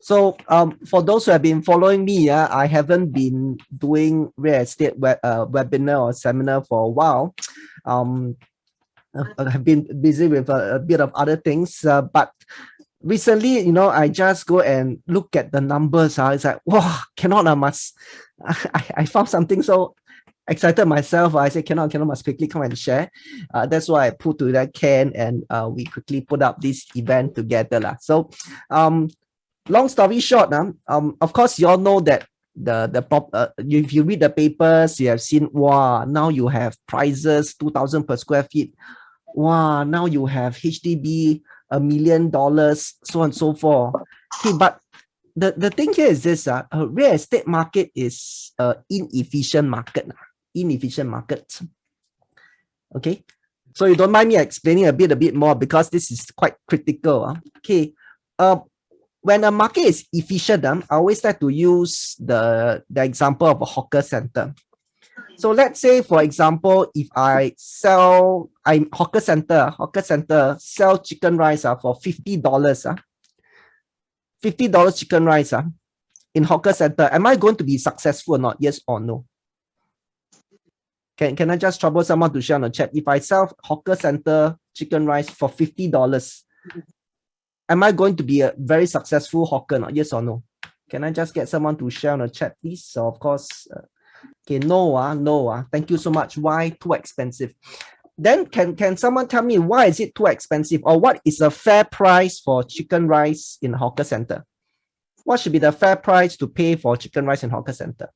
So for those who have been following me, I haven't been doing real estate webinar or seminar for a while. I have been busy with a bit of other things, but recently, I just go and look at the numbers. It's like, wow, cannot, I found something so excited myself. I said, cannot, must quickly come and share. That's why I put to that can, and we quickly put up this event together. So, long story short, of course, you all know that if you read the papers, you have seen, wow, now you have prices 2,000 per square feet. Wow, now you have HDB $1 million, so on and so forth. Okay, but the thing here is this: real estate market is inefficient market. Okay, so you don't mind me explaining a bit more, because this is quite critical. Okay, when a market is efficient, I always like to use the example of a hawker center. So let's say, for example, if hawker center sell chicken rice for $50, $50 chicken rice in hawker center, am I going to be successful or not? Yes or no? Can I just trouble someone to share on the chat? If I sell hawker center chicken rice for $50, am I going to be a very successful hawker? Not? Yes or no? Can I just get someone to share on the chat, please? So of course, okay, no. Thank you so much. Why too expensive? Then can someone tell me why is it too expensive, or what is a fair price for chicken rice in hawker center? What should be the fair price to pay for chicken rice in hawker center?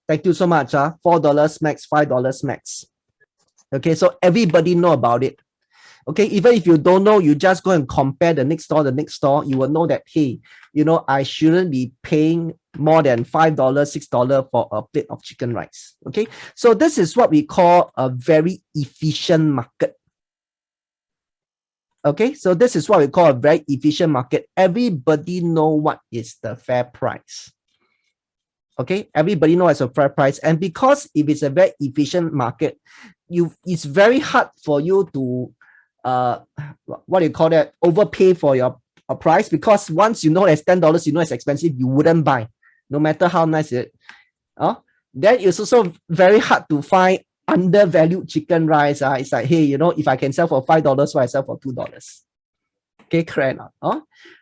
Thank you so much. $4 max, $5 max. Okay, so everybody know about it. Okay, even if you don't know, you just go and compare the next store, you will know that, hey, I shouldn't be paying more than $5, $6 for a plate of chicken rice. Okay, so this is what we call a very efficient market. Okay, so this is what we call a very efficient market. Everybody know what is the fair price. Okay, everybody knows it's a fair price. And because if it's a very efficient market, it's very hard for you to what do you call that, overpay for your price, because once you know it's $10, you know it's expensive, you wouldn't buy, no matter how nice it is. Then it's also very hard to find undervalued chicken rice. It's like, hey, if I can sell for $5, why I sell for $2? Okay, correct.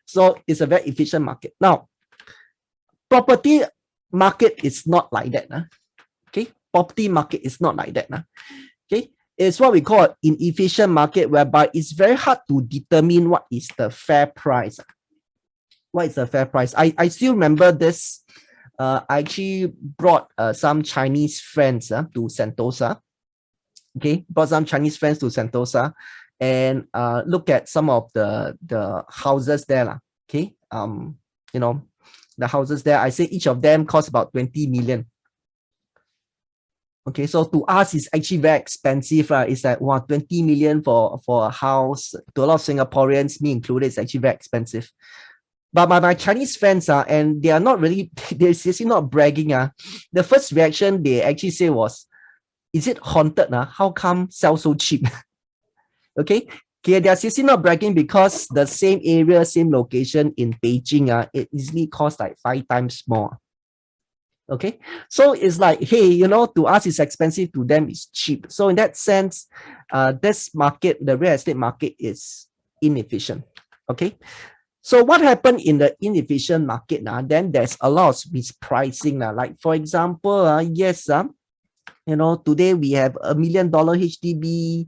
So it's a very efficient market. Now, property market is not like that. Okay, property market is not like that. Okay, it's what we call an inefficient market, whereby it's very hard to determine what is the fair price. What is the fair price? I still remember this. I actually brought some Chinese friends to Sentosa. Okay, brought some Chinese friends to Sentosa and look at some of the houses there. Okay, the houses there, I say each of them cost about 20 million. Okay, so to us, it's actually very expensive. It's like, wow, 20 million for a house. To a lot of Singaporeans, me included, it's actually very expensive. But my Chinese friends, and they are not really, they're seriously not bragging. The first reaction they actually say was, is it haunted? How come sell so cheap? Okay, they're seriously not bragging, because the same area, same location in Beijing, it easily costs like 5 times more. Okay, so it's like, hey, to us it's expensive, to them it's cheap. So in that sense, this market, the real estate market, is inefficient. Okay, so what happened in the inefficient market? Then there's a lot of mispricing. Like, for example, yes, today we have $1 million HDB,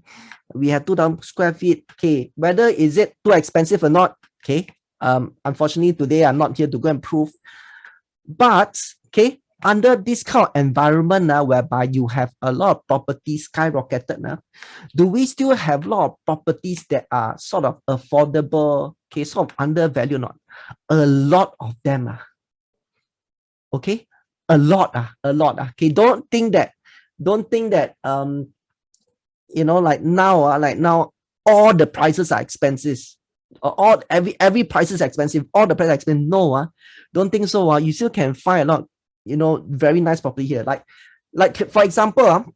we have 2,000 square feet. Okay, whether is it too expensive or not? Okay, unfortunately today I'm not here to go and prove. But okay, under this kind of environment whereby you have a lot of properties skyrocketed, do we still have a lot of properties that are sort of affordable, okay, sort of undervalued? Not a lot of them. Okay, a lot. Okay, don't think that like now all the prices are expensive. Every price is expensive. All the prices are expensive. No, don't think so. You still can find a lot, very nice property here. Like for example,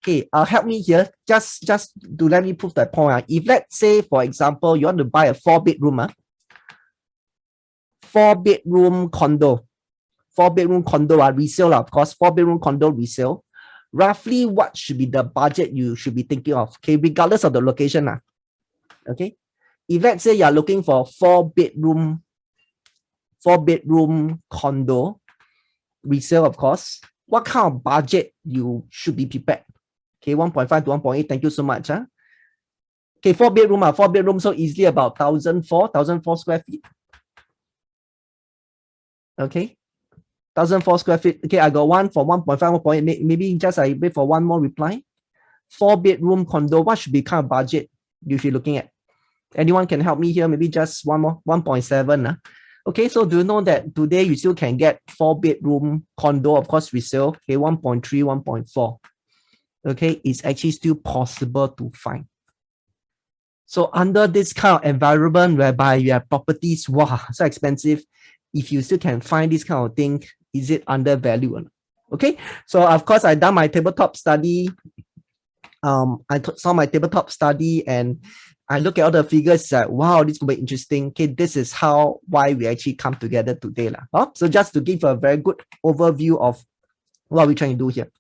okay, help me here. Just to let me prove that point. If let's say, for example, you want to buy a 4-bedroom, 4-bedroom condo. 4-bedroom condo, resale, of course, 4-bedroom condo resale. Roughly, what should be the budget you should be thinking of? Okay, regardless of the location. Okay. If let's say you're looking for 4-bedroom condo resale, of course, what kind of budget you should be prepared? Okay, 1.5 to 1.8. Thank you so much. Okay, 4-bedroom, so easily about 1,004 square feet. Okay, 1,004 square feet. Okay, I got one for 1.5, 1.8. Maybe just I wait for one more reply. 4-bedroom condo, what should be kind of budget you should be looking at? Anyone can help me here? Maybe just one more, 1.7. Okay, so do you know that today you still can get 4-bedroom condo, of course, resale, okay, 1.3, 1.4. Okay, it's actually still possible to find. So under this kind of environment whereby you have properties, wow, so expensive, if you still can find this kind of thing, is it undervalued? Okay, so of course I done my tabletop study. I saw my tabletop study and I look at all the figures like, wow, this could be interesting. Okay, this is why we actually come together today. So just to give a very good overview of what we're trying to do here.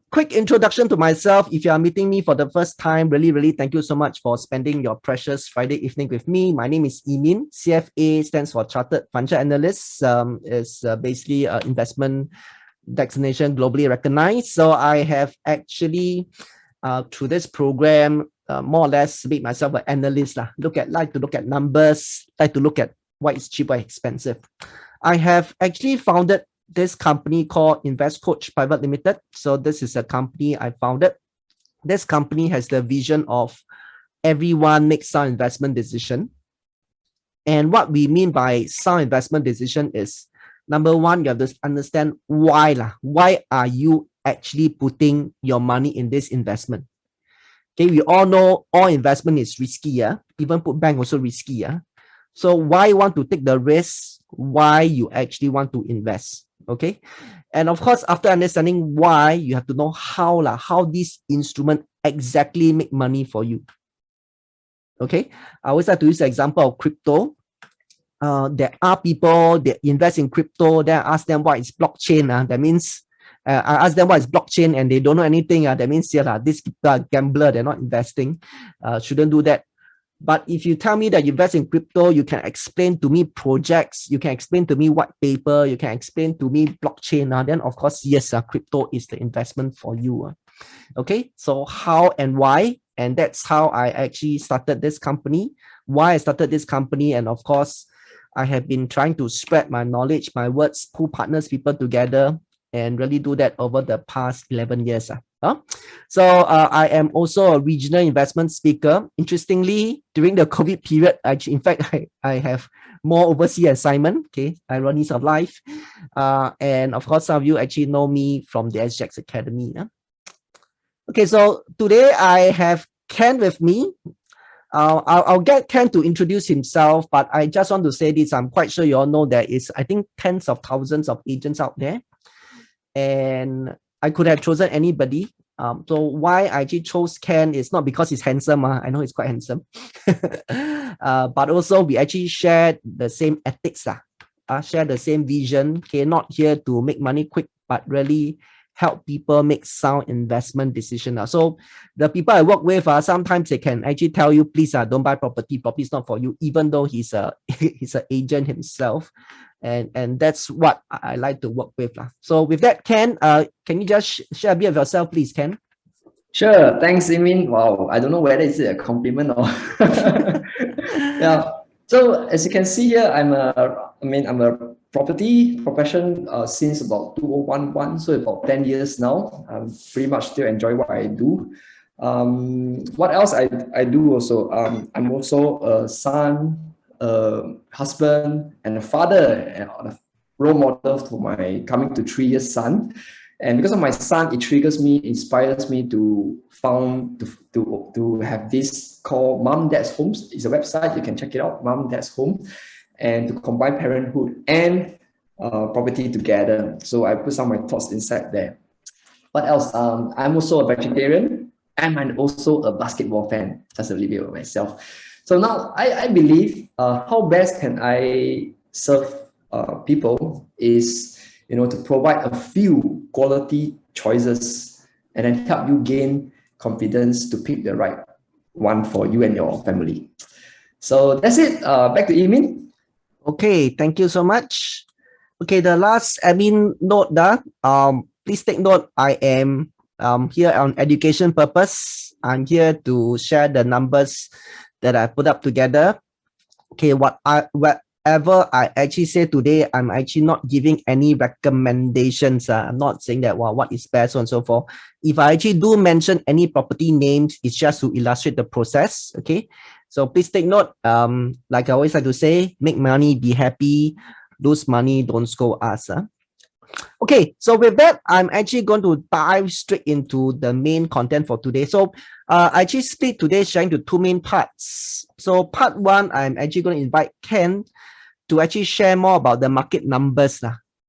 Quick introduction to myself. If you are meeting me for the first time, really thank you so much for spending your precious Friday evening with me. My name is Emin. CFA stands for Chartered Financial Analyst. Is basically investment designation globally recognized. So I have actually through this program more or less make myself an analyst. Like to look at numbers, like to look at what is cheap or expensive. I have actually founded this company called Invest Coach Private Limited. So this is a company I founded. This company has the vision of everyone makes sound investment decision. And what we mean by sound investment decision is, number one, you have to understand why. Why are you actually putting your money in this investment? Okay, we all know all investment is risky. Even put bank also risky. So why you want to take the risk? Why you actually want to invest? Okay, and of course, after understanding why, you have to know how this instrument exactly make money for you. Okay, I always like to use the example of crypto. There are people that invest in crypto, then I ask them what is blockchain. That means I ask them what is blockchain and they don't know anything. That means these people are gambler, they're not investing. Shouldn't do that. But if you tell me that you invest in crypto, you can explain to me projects, you can explain to me white paper, you can explain to me blockchain, then of course, yes, crypto is the investment for you. Okay, so how and why? And that's how I actually started this company. Why I started this company, and of course, I have been trying to spread my knowledge, my words, pull partners, people together, and really do that over the past 11 years. So I am also a regional investment speaker. Interestingly, during the COVID period, in fact, I have more overseas assignment. Okay, ironies of life. And of course, some of you actually know me from the SGX Academy. Okay, so today I have Ken with me. I'll get Ken to introduce himself, but I just want to say this. I'm quite sure you all know there is, I think, tens of thousands of agents out there. And I could have chosen anybody. So why I actually chose Ken is not because he's handsome. I know he's quite handsome. But also we actually share the same ethics. Share the same vision. Okay, not here to make money quick, but really help people make sound investment decisions. So the people I work with, sometimes they can actually tell you, please don't buy property. Property is not for you, even though he's he's an agent himself. And that's what I like to work with. So with that, Ken, can you just share a bit of yourself, please, Ken? Sure. Thanks, Emin. Wow, I don't know whether it's a compliment or yeah. So as you can see here, I'm a property profession since about 2011, so about 10 years now. I'm pretty much still enjoy what I do. What else I do also? I'm also a son, a husband, and a father, and a role model for my coming to 3 years son. And because of my son, it triggers me, inspires me to have this called Mom Dad's Homes. It's a website, you can check it out, Mom Dad's Home, and to combine parenthood and property together. So I put some of my thoughts inside there. What else? I'm also a vegetarian, and I'm also a basketball fan. Just a little bit of myself. So now I believe how best can I serve people is, to provide a few quality choices and then help you gain confidence to pick the right one for you and your family. So that's it. Back to Emin. Okay, thank you so much. Okay, the last admin note please take note, I am here on education purpose. I'm here to share the numbers that I put up together. Okay, whatever I actually say today, I'm actually not giving any recommendations. I'm not saying that, well, what is best, so on and so forth. If I actually do mention any property names, it's just to illustrate the process. Okay, so please take note. Like I always like to say, make money, be happy. Lose money, don't scold us. Okay, so with that, I'm actually going to dive straight into the main content for today. So I actually split today's sharing into two main parts. So part one, I'm actually going to invite Ken to actually share more about the market numbers.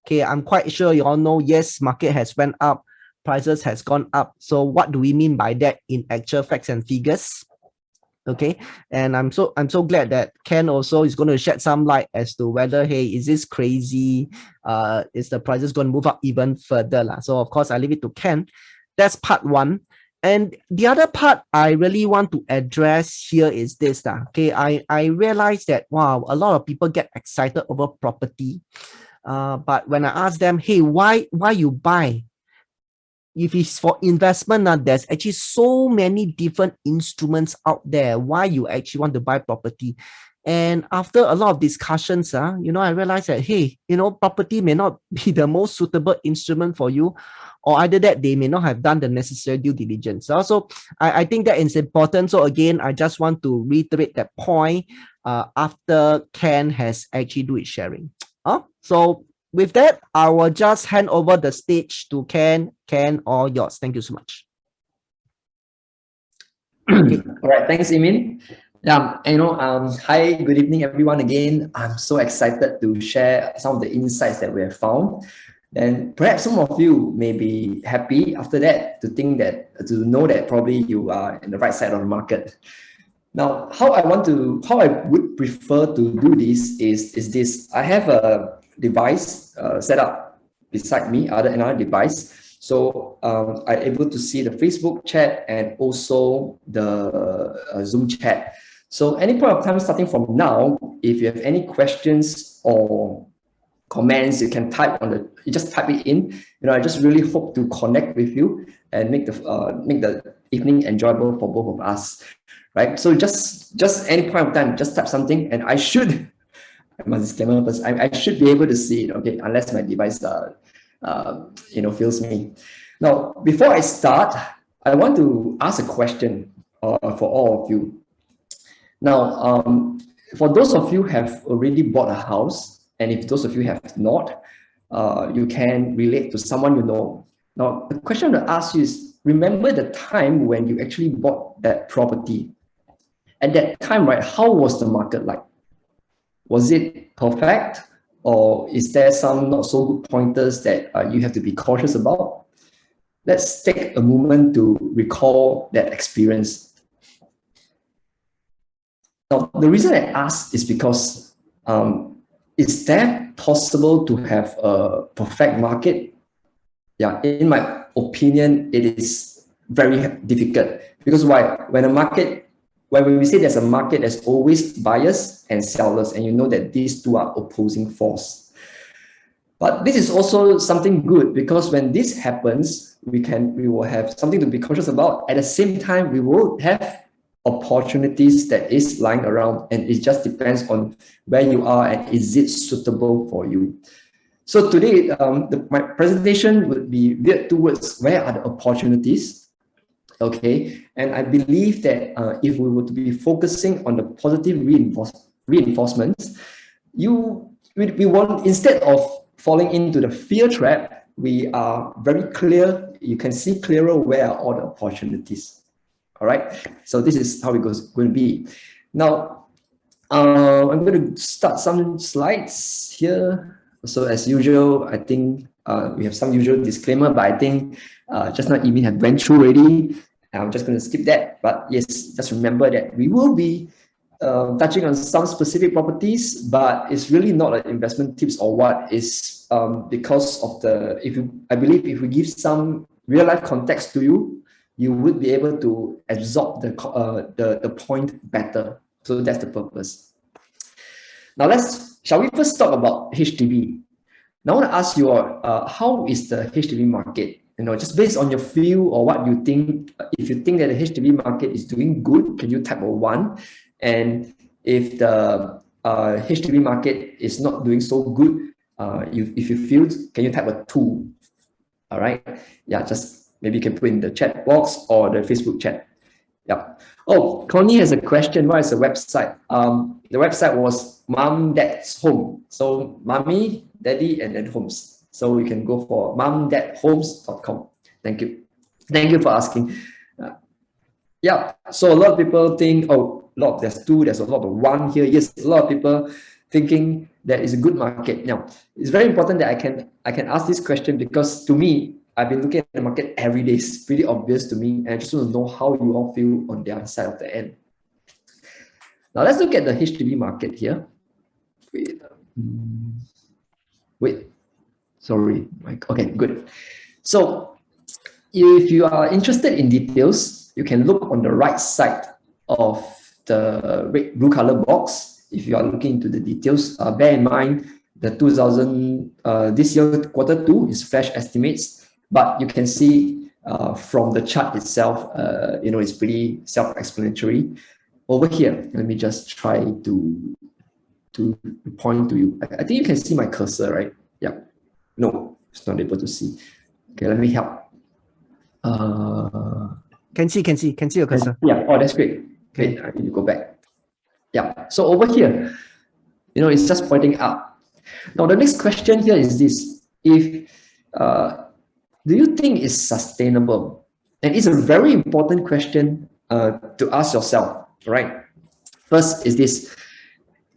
Okay, I'm quite sure you all know, yes, market has went up, prices has gone up. So what do we mean by that in actual facts and figures? Okay, and I'm so glad that Ken also is going to shed some light as to whether, hey, is this crazy? Is the prices going to move up even further? So of course I leave it to Ken. That's part one. And the other part I really want to address here is this. Okay, I realize that, wow, a lot of people get excited over property. But when I ask them, hey, why you buy? If it's for investment, there's actually so many different instruments out there. Why you actually want to buy property? And after a lot of discussions, I realized that, hey, property may not be the most suitable instrument for you, or either that they may not have done the necessary due diligence. So I think that is important. So again, I just want to reiterate that point after Ken has actually do its sharing. So with that, I will just hand over the stage to Ken. Ken, all yours. Thank you so much. Okay. All right. Thanks, Emin. Hi, good evening, everyone. Again, I'm so excited to share some of the insights that we have found. And perhaps some of you may be happy after that to know that probably you are in the right side of the market. Now, how I would prefer to do this is this. I have a device set up beside me, another device. So I'm able to see the Facebook chat and also the Zoom chat. So any point of time starting from now, if you have any questions or comments, you can just type it in. I just really hope to connect with you and make the evening enjoyable for both of us, right? So just any point of time, just type something, and I should be able to see it, okay, unless my device fails me. Now, before I start, I want to ask a question for all of you. Now, for those of you who have already bought a house, and if those of you have not, you can relate to someone you know. Now, the question to ask you is, remember the time when you actually bought that property. At that time, right, how was the market like? Was it perfect, or is there some not so good pointers that you have to be cautious about? Let's take a moment to recall that experience. Now, the reason I ask is because is that possible to have a perfect market? Yeah, in my opinion, it is very difficult. Because why? When we say there's a market, there's always buyers and sellers, and you know that these two are opposing forces. But this is also something good, because when this happens, we will have something to be cautious about. At the same time, we will have opportunities that is lying around, and it just depends on where you are and is it suitable for you. So today, my presentation would be geared towards where are the opportunities. Okay, and I believe that if we were to be focusing on the positive reinforcements, we want, instead of falling into the fear trap, we are very clear. You can see clearer where are all the opportunities. All right, so this is how it going to be. Now, I'm going to start some slides here. So as usual, I think we have some usual disclaimer, but I think just now Emin had went through already. I'm just going to skip that. But yes, just remember that we will be touching on some specific properties, but it's really not an investment tips or what is because of I believe if we give some real life context to you, you would be able to absorb the point better. So that's the purpose. Now shall we first talk about HDB? Now I want to ask you, how is the HDB market? Just based on your feel or what you think, if you think that the HDB market is doing good, can you type a 1? And if the HDB market is not doing so good, if you feel, can you type a 2? All right. Yeah, just maybe you can put in the chat box or the Facebook chat. Yeah. Oh, Connie has a question. What is the website? The website was Mom Dad's Home. So mommy, daddy, and then homes. So you can go for momdadhomes.com. Thank you. Thank you for asking. Yeah. So a lot of people think, oh, there's 2, there's a lot of 1 here. Yes, a lot of people thinking that is a good market. Now, it's very important that I can ask this question because to me, I've been looking at the market every day. It's pretty obvious to me, and I just want to know how you all feel on the other side of the end. Now let's look at the HDB market here. Wait. Sorry. Okay, good. So if you are interested in details, you can look on the right side of the blue color box. If you are looking into the details, bear in mind the this year Q2 is fresh estimates, but you can see from the chart itself, it's pretty self-explanatory. Over here, let me just try to point to you. I think you can see my cursor, right? Yeah. No, it's not able to see. Okay, let me help. Can see your cursor. Yeah. Oh, that's great. Okay, I need to go back. Yeah. So over here, it's just pointing up. Now the next question here is this: if do you think it's sustainable? And it's a very important question to ask yourself, right? First is this: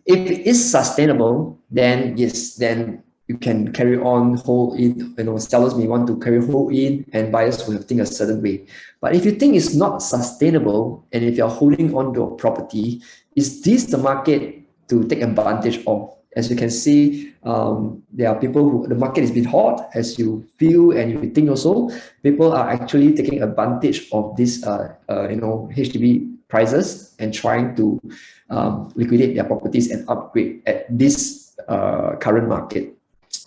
if it is sustainable, then yes, then you can carry on, hold in, sellers may want to hold in and buyers will think a certain way. But if you think it's not sustainable, and if you're holding on to a property, is this the market to take advantage of? As you can see, there are people who, the market has been hot, as you feel and you think also, people are actually taking advantage of this, HDB prices and trying to liquidate their properties and upgrade at this current market.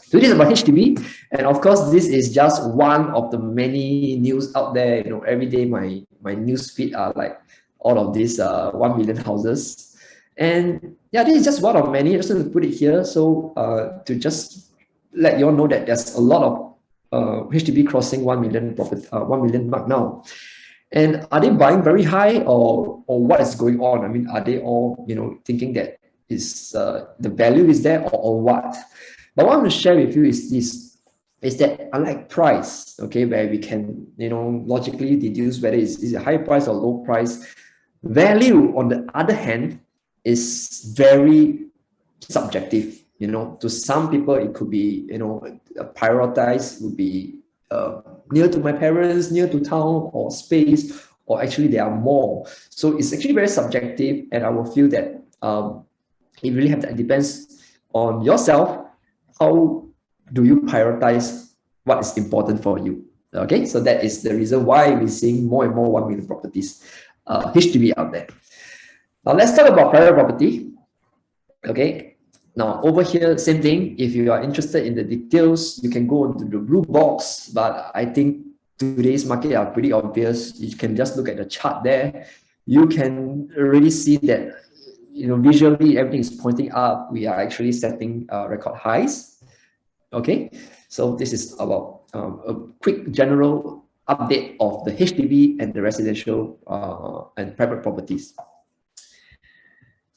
So this is about HDB, and of course, this is just one of the many news out there. Every day my news feed are like all of these 1 million houses, and yeah, this is just one of many. I just want to put it here, so to just let you all know that there's a lot of HDB crossing 1 million profit, 1 million mark now. And are they buying very high, or what is going on? I mean, are they all thinking that is the value is there, or what? But what I want to share with you is this: is that unlike price, okay, where we can logically deduce whether it's a high price or low price, value on the other hand is very subjective. To some people it could be prioritized would be near to my parents, near to town or space, or actually there are more. So it's actually very subjective, and I will feel that it really depends on yourself. How do you prioritize what is important for you? Okay, so that is the reason why we're seeing more and more 1 million properties, HDB out there. Now let's talk about private property. Okay, now over here, same thing. If you are interested in the details, you can go into the blue box, but I think today's market are pretty obvious. You can just look at the chart there. You can already see that visually everything is pointing up. We are actually setting record highs. Okay, so this is about a quick general update of the HDB and the residential and private properties.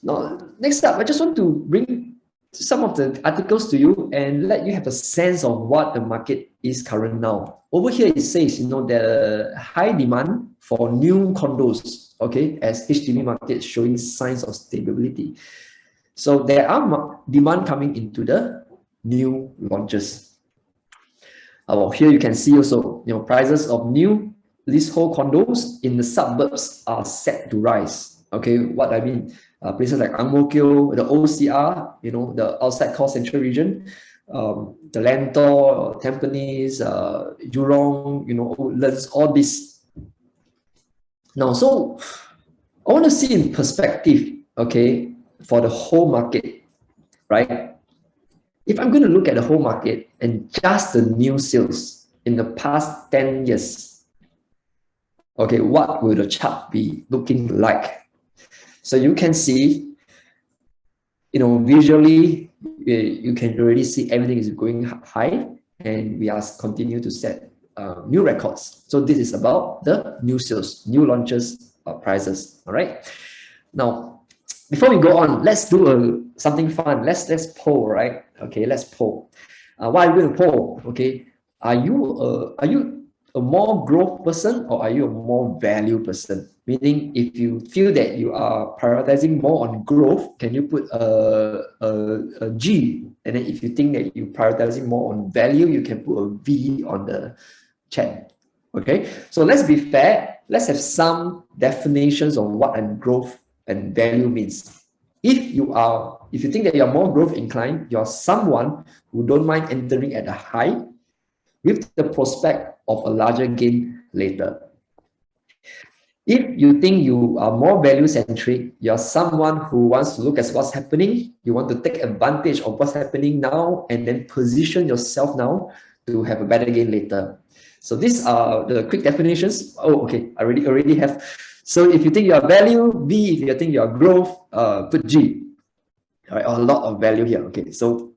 Now, next up, I just want to bring some of the articles to you and let you have a sense of what the market is current now. Over here, it says, the high demand for new condos, okay, as HDB market showing signs of stability. So there are demand coming into the new launches. Here you can see also, prices of new leasehold condos in the suburbs are set to rise. Okay, what I mean, places like Ang Mo Kio, the OCR, you know, the outside core central region, the Lentor, Tampines, Jurong, you know, Woodlands, all this. Now, so I want to see in perspective, okay, for the whole market, right? If I'm going to look at the whole market and just the new sales in the past 10 years, okay, what will the chart be looking like? So you can see, you know, visually, you can already see everything is going high, and we are continue to set new records. So this is about the new sales, new launches, prices. All right. Now, before we go on, let's do something fun. Let's poll, right? Okay, let's poll. What are we going to poll? Okay, are you a more growth person, or are you a more value person? Meaning, if you feel that you are prioritizing more on growth, can you put a G? And then if you think that you're prioritizing more on value, you can put a V on the chat. Okay, so let's be fair. Let's have some definitions of what growth and value means. If you think that you're more growth inclined, you're someone who don't mind entering at a high with the prospect of a larger gain later. If you think you are more value centric, you're someone who wants to look at what's happening. You want to take advantage of what's happening now and then position yourself now to have a better gain later. So these are the quick definitions. Oh, okay, I already have. So if you think you are value, B. If you think you are growth, put G. All right, a lot of value here. Okay, so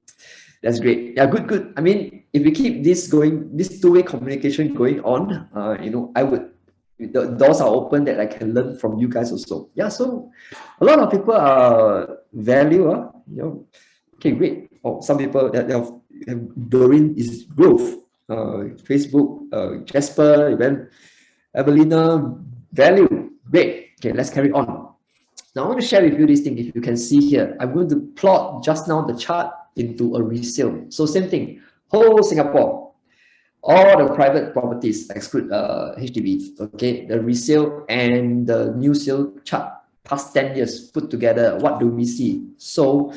that's great. Yeah, good. I mean, if we keep this going, this two-way communication going on, you know, the doors are open that I can learn from you guys also. Yeah, so a lot of people are value, you know. Okay, great. Oh, some people that have Doreen is growth. Facebook, Jasper, Evelina, value. Great. Okay, let's carry on. Now I want to share with you this thing. If you can see here, I'm going to plot just now the chart into a resale. So same thing, whole Singapore, all the private properties exclude HDB. Okay, the resale and the new sale chart past 10 years put together. What do we see? So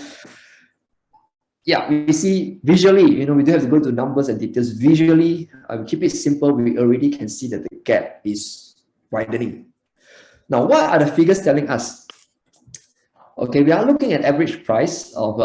yeah, we see visually, you know, we do have to go to numbers and details. Visually, I will keep it simple. We already can see that the gap is widening. Now, what are the figures telling us? Okay, we are looking at average price of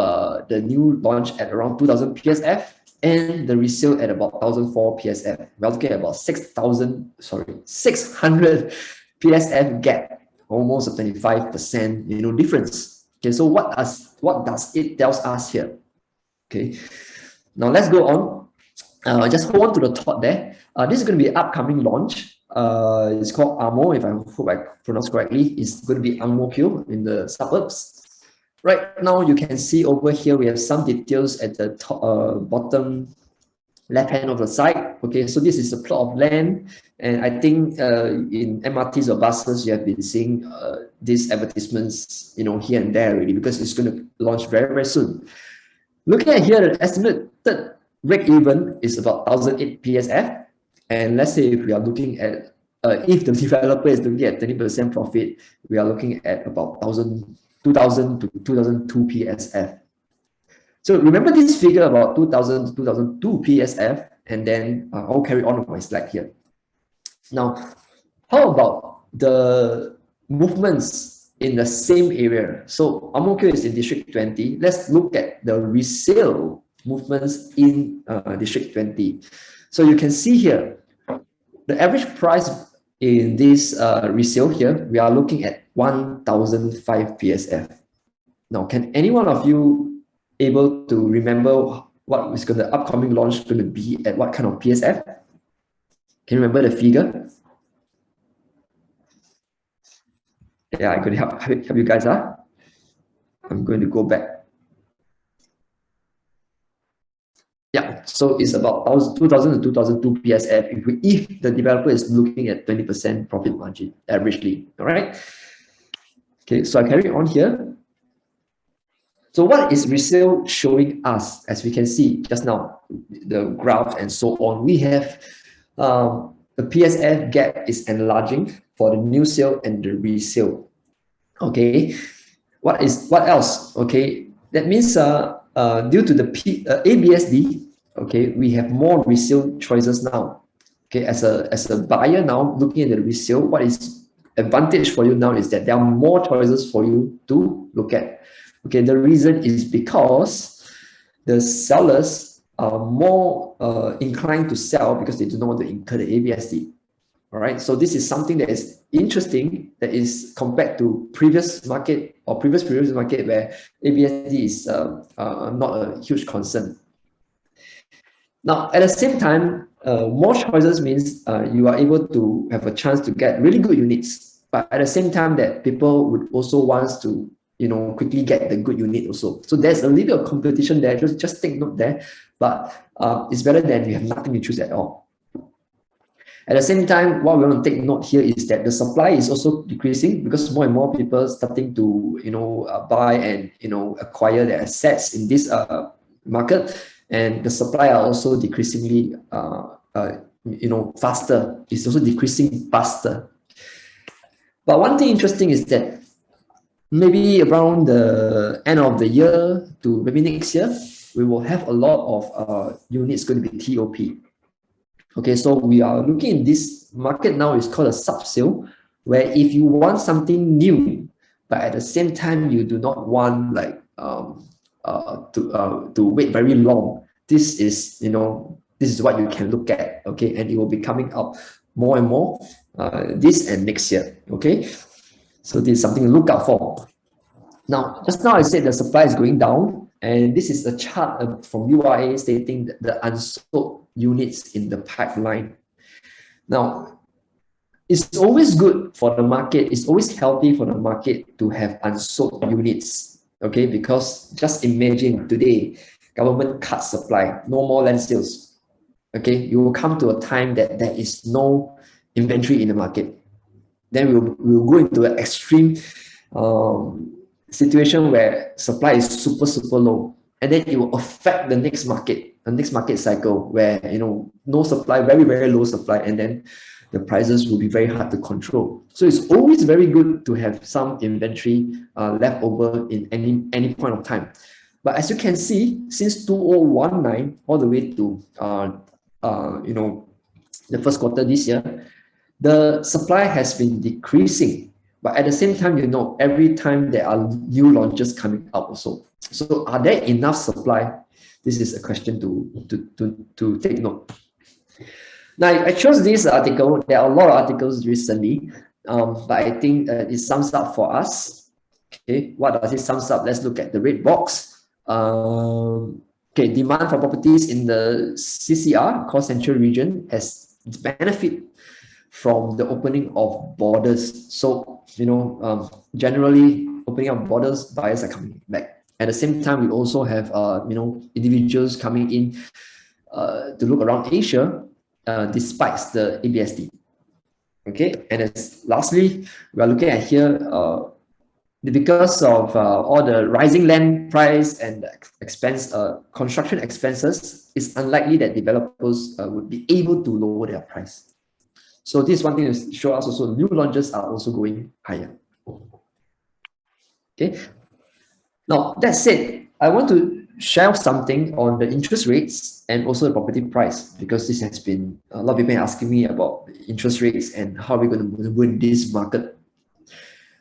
the new launch at around 2,000 PSF and the resale at about 1,004 PSF. We're looking at about 600 PSF gap, almost a 25%, you know, difference. Okay, so what does it tells us here? Okay, now let's go on. Just hold on to the thought there. This is going to be an upcoming launch. It's called AMO, if I hope I pronounce correctly. It's going to be Ang Mo Kio in the suburbs. Right now, you can see over here, we have some details at the top, bottom left hand of the side. Okay, so this is a plot of land. And I think in MRTs or buses, you have been seeing these advertisements, you know, here and there already, because it's going to launch very, very soon. Looking at here, the estimated break even is about 1,008 PSF. And let's say if we are looking at, if the developer is looking at 20% profit, we are looking at about 2,000 to 2,002 PSF. So remember this figure about 2,000 to 2,002 PSF, and then I'll carry on with my slide here. Now, how about the movements in the same area? So Ang Mo Kio is in District 20. Let's look at the resale movements in District 20. So you can see here, the average price in this resale here, we are looking at 1,005 PSF. Now, can any one of you able to remember what is the upcoming launch going to be at what kind of PSF? Can you remember the figure? Yeah, I could help you guys. I'm going to go back. Yeah, so it's about 2,000 to 2,002 PSF if the developer is looking at 20% profit margin averagely. All right. Okay, so I carry on here. So what is resale showing us? As we can see just now, the graph and so on, we have the PSF gap is enlarging for the new sale and the resale. Okay, What else? Okay, that means due to the ABSD, okay, we have more resale choices now. Okay, as a buyer now looking at the resale, what is advantage for you now is that there are more choices for you to look at. Okay, the reason is because the sellers are more inclined to sell because they do not want to incur the ABSD. All right, so this is something that is interesting, that is compared to previous market or previous market where ABSD is not a huge concern. Now, at the same time, more choices means you are able to have a chance to get really good units, but at the same time that people would also want to quickly get the good unit also. So there's a little bit of competition there. Just take note there, but it's better than you have nothing to choose at all. At the same time, what we want to take note here is that the supply is also decreasing because more and more people starting to buy and acquire their assets in this market, and the supply are also decreasingly faster. It's also decreasing faster. But one thing interesting is that maybe around the end of the year to maybe next year, we will have a lot of units going to be TOP. Okay, so we are looking in this market now, is called a sub-sale, where if you want something new, but at the same time you do not want like to wait very long, this is what you can look at. Okay, and it will be coming up more and more this and next year. Okay, so this is something to look out for. Now, just now I said the supply is going down, and this is a chart from URA stating that the unsold units in the pipeline. Now, it's always good for the market, it's always healthy for the market to have unsold units, okay? Because just imagine today, government cuts supply, no more land sales, okay? You will come to a time that there is no inventory in the market. Then we'll go into an extreme situation where supply is super low, and then it will affect the next market cycle where no supply, very low supply, and then the prices will be very hard to control. So it's always very good to have some inventory left over in any point of time. But as you can see, since 2019 all the way to the first quarter this year, the supply has been decreasing. But at the same time, every time there are new launches coming up also. So are there enough supply? This is a question to take note. Now, I chose this article. There are a lot of articles recently, but I think it sums up for us. Okay, what does it sums up? Let's look at the red box. Okay, demand for properties in the CCR, Core Central Region, has benefit from the opening of borders. So, generally opening up borders, buyers are coming back. At the same time, we also have, individuals coming in to look around Asia, despite the ABSD. Okay, and lastly, we are looking at here, because of all the rising land price and construction expenses, it's unlikely that developers would be able to lower their price. So this is one thing to show us also, new launches are also going higher. Okay. Now, that said, I want to share something on the interest rates and also the property price, because this has been, a lot of people asking me about interest rates and how we're going to win this market.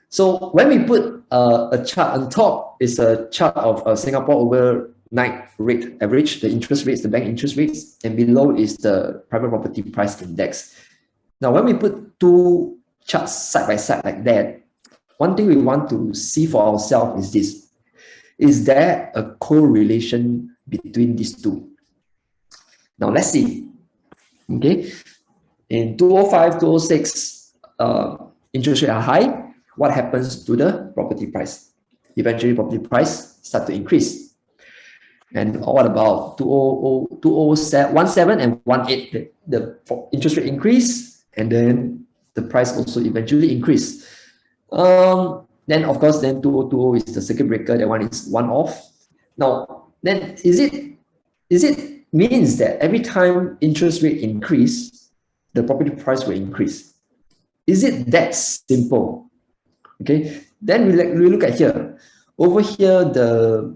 So when we put a chart on top, is a chart of Singapore overnight rate average, the interest rates, the bank interest rates, and below is the private property price index. Now, when we put two charts side by side like that, one thing we want to see for ourselves is this. Is there a correlation between these two? Now, let's see. Okay. In 2005, 2006, interest rates are high. What happens to the property price? Eventually, property price start to increase. And what about 2017 and 2018? The interest rate increase, and then the price also eventually increase. Then of course, then 2020 is the circuit breaker. That one is one-off. Now, then is it means that every time interest rate increase, the property price will increase? Is it that simple? Okay, Then we look at here. Over here, the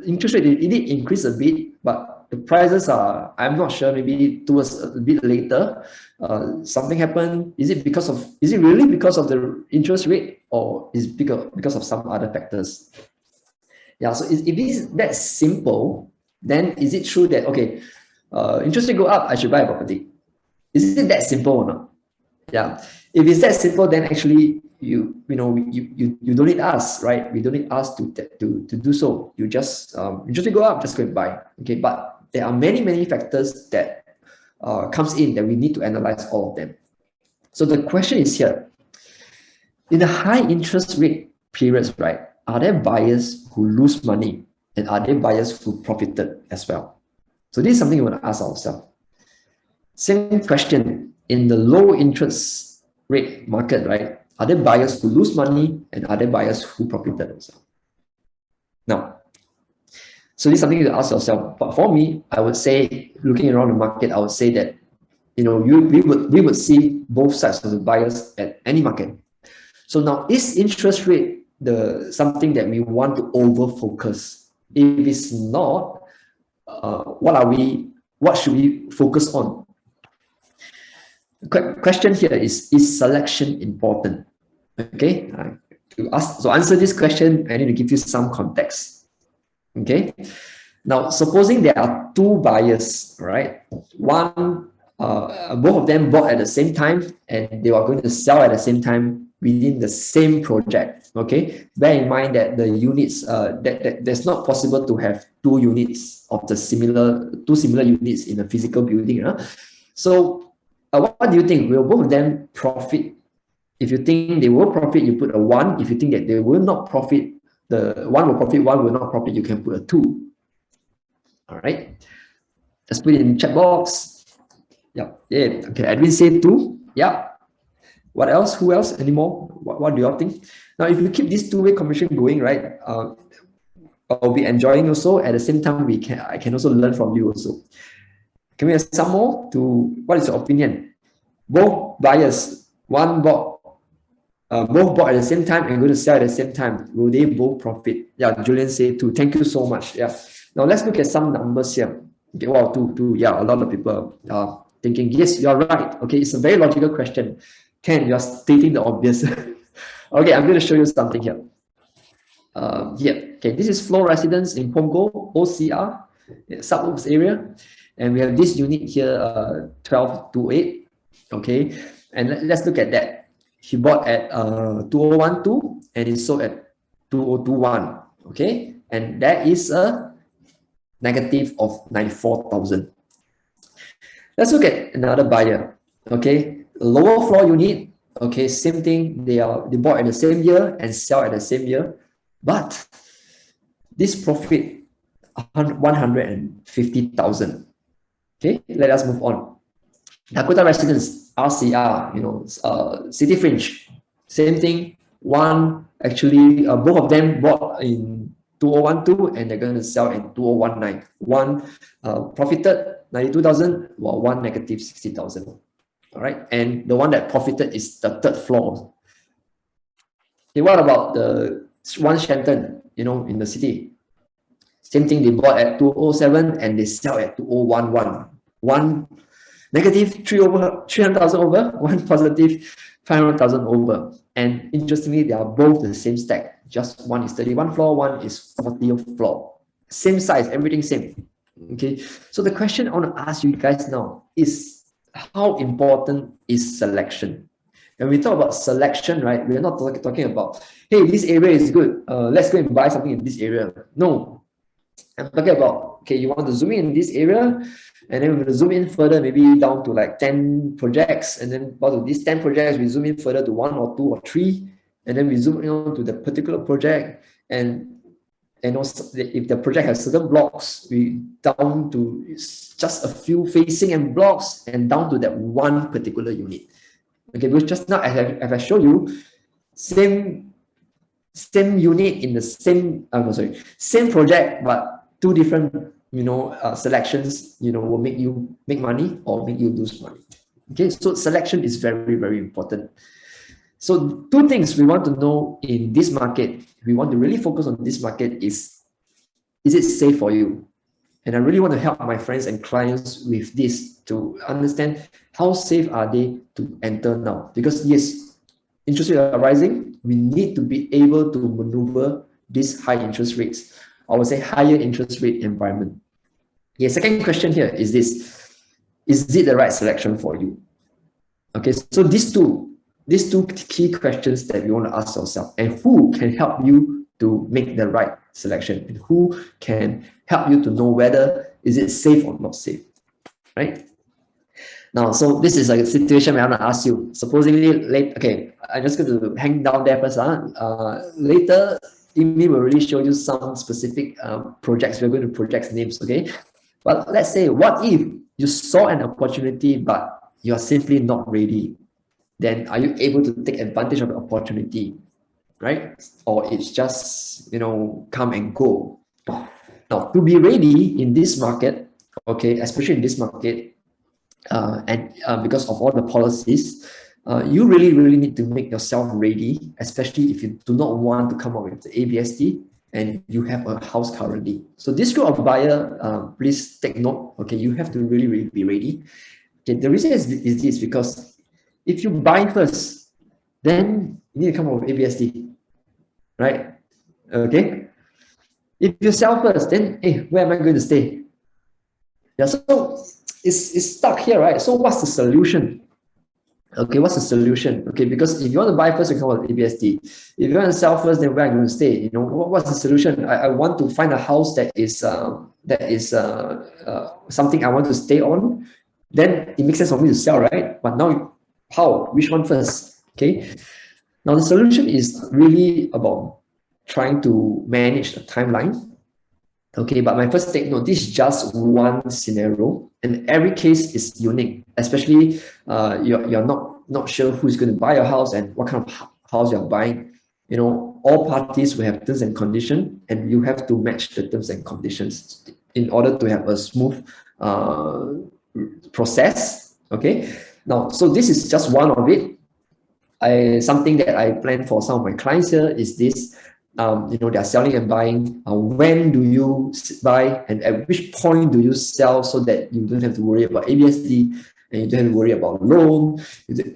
interest rate, it did increase a bit, but the prices are, I'm not sure, maybe towards a bit later, something happened. Is it really because of the interest rate, or is it because of some other factors? Yeah, so if it is that simple, then is it true that, okay, interest rate go up, I should buy a property? Is it that simple or not? Yeah, if it's that simple, then actually you don't need us, right? We don't need us to do so. You just interest rate go up, just go and buy. Okay, but there are many factors that comes in that we need to analyze all of them. So the question is here: in the high interest rate periods, right? Are there buyers who lose money, and are there buyers who profited as well? So this is something we want to ask ourselves. Same question, in the low interest rate market, right? Are there buyers who lose money, and are there buyers who profited as well? Now, so this is something to ask yourself. But for me, I would say, looking around the market, I would say that, we would see both sides of the buyers at any market. So now, is interest rate something that we want to over focus? If it's not, what should we focus on? The question here is selection important? Okay, to answer this question, I need to give you some context. Okay, now supposing there are two buyers, right? One, both of them bought at the same time, and they are going to sell at the same time within the same project. Okay, bear in mind that the units, that that's not possible to have two units of the two similar units in a physical building. So what do you think? Will both of them profit? If you think they will profit, you put a 1. If you think that they will not profit, the 1 will profit, 1 will not profit, you can put a 2. All right, let's put it in the chat box. Yeah. Okay, Edwin said 2. Yeah. What else? Who else? Any more? What do you all think? Now, if you keep this two-way conversation going, right, I'll be enjoying also. At the same time, I can also learn from you also. Can we have some more? What is your opinion? Both buyers, both bought at the same time and going to sell at the same time. Will they both profit? Yeah, Julian said 2. Thank you so much. Yeah. Now let's look at some numbers here. Okay, wow, 2. Yeah, a lot of people are thinking, yes, you're right. Okay, it's a very logical question. Ken, you're stating the obvious. Okay, I'm going to show you something here. Okay, this is Flow Residence in Punggol, OCR, suburbs area. And we have this unit here, 1228. Okay, and let's look at that. He bought at 2012 and he sold at 2021. Okay, and that is a negative of 94,000. Let's look at another buyer. Okay, lower floor unit. Okay, same thing. They bought at the same year and sell at the same year, but this profit 150,000. Okay, let us move on. Dakota Residence, RCR, City Fringe, same thing. One, actually, both of them bought in 2012 and they're going to sell in 2019. One profited 92,000, while one negative 60,000. All right, and the one that profited is the third floor. Okay, what about the one Shenton, in the city? Same thing, they bought at 2007 and they sell at 2011. One negative 300,000 over, one positive 500,000 over. And interestingly, they are both the same stack. Just one is 31 floor, one is 40th floor. Same size, everything same. Okay, so the question I want to ask you guys now is, how important is selection? When we talk about selection, right, we're not talking about, hey, this area is good, let's go and buy something in this area. No, I'm talking about, okay, you want to zoom in this area, and then we're going to zoom in further, maybe down to like 10 projects, and then out of these 10 projects, we zoom in further to 1 or 2 or 3, and then we zoom in to the particular project, and also if the project has certain blocks, we down to just a few facing and blocks, and down to that one particular unit. Okay, because just now, as I showed you, same unit in the same project, but two different selections will make you make money or make you lose money. Okay, so selection is very, very important. So two things we want to know in this market, we want to really focus on this market is it safe for you? And I really want to help my friends and clients with this to understand how safe are they to enter now. Because yes, interest rates are rising. We need to be able to maneuver these high interest rates. I would say higher interest rate environment. Yeah, second question here is this: is it the right selection for you? Okay, so these two key questions that we want to ask ourselves, and who can help you to make the right selection, and who can help you to know whether is it safe or not safe, right? Now, so this is a situation where I want to ask you. Supposedly, late. Okay, I'm just going to hang down there first. Later, Amy will really show you some specific projects. We're going to project names, okay? But let's say, what if you saw an opportunity, but you're simply not ready? Then are you able to take advantage of the opportunity, right? Or it's just, come and go. Now, to be ready in this market, okay, especially in this market, and because of all the policies, you really need to make yourself ready, especially if you do not want to come up with the ABSD and you have a house currently. So this group of buyer, please take note, okay, you have to really be ready. Okay, the reason is this because if you buy first, then you need to come up with ABSD, right? Okay. If you sell first, then hey, where am I going to stay? Yeah, so it's stuck here, right? So what's the solution? Okay, what's the solution? Okay, because if you want to buy first, you come up with ABSD. If you want to sell first, then where am I going to stay? What's the solution? I want to find a house that is something I want to stay on. Then it makes sense for me to sell, right? But now, how? Which one first? Okay. Now the solution is really about trying to manage the timeline. Okay, but my first take note, this is just one scenario, and every case is unique. Especially, you're not sure who's going to buy your house and what kind of house you're buying. All parties will have terms and conditions, and you have to match the terms and conditions in order to have a smooth process. Okay. Now, so this is just one of it. Something that I plan for some of my clients here is this. They're selling and buying. When do you buy, and at which point do you sell, so that you don't have to worry about ABSD and you don't have to worry about loan,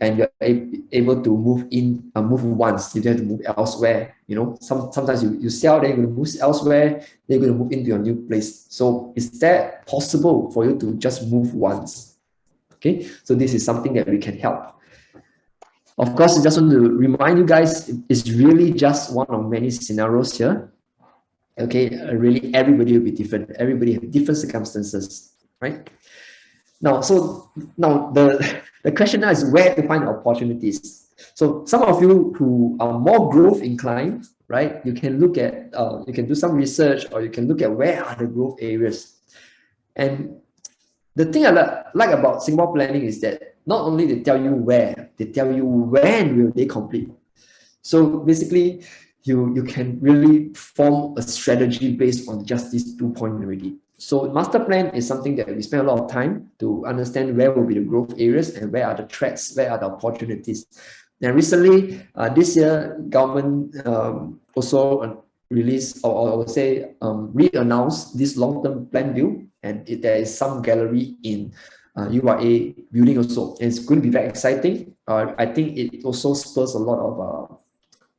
and you're able to move once. You don't have to move elsewhere. Sometimes you sell, then you're going to move elsewhere, then you're going to move into your new place. So is that possible for you to just move once? Okay, so this is something that we can help. Of course, I just want to remind you guys, it's really just one of many scenarios here. Okay, really everybody will be different. Everybody have different circumstances, right? Now, the question now is where to find opportunities. So some of you who are more growth inclined, right? You can look at, you can do some research, or you can look at where are the growth areas. And the thing I like about Singapore planning is that not only they tell you where, they tell you when will they complete. So basically, you can really form a strategy based on just these 2 points already. So master plan is something that we spend a lot of time to understand where will be the growth areas and where are the threats, where are the opportunities. And recently, this year, government also released, or I would say re-announced this long-term plan view, and there is some gallery in URA building also. And it's going to be very exciting. I think it also spurs a lot of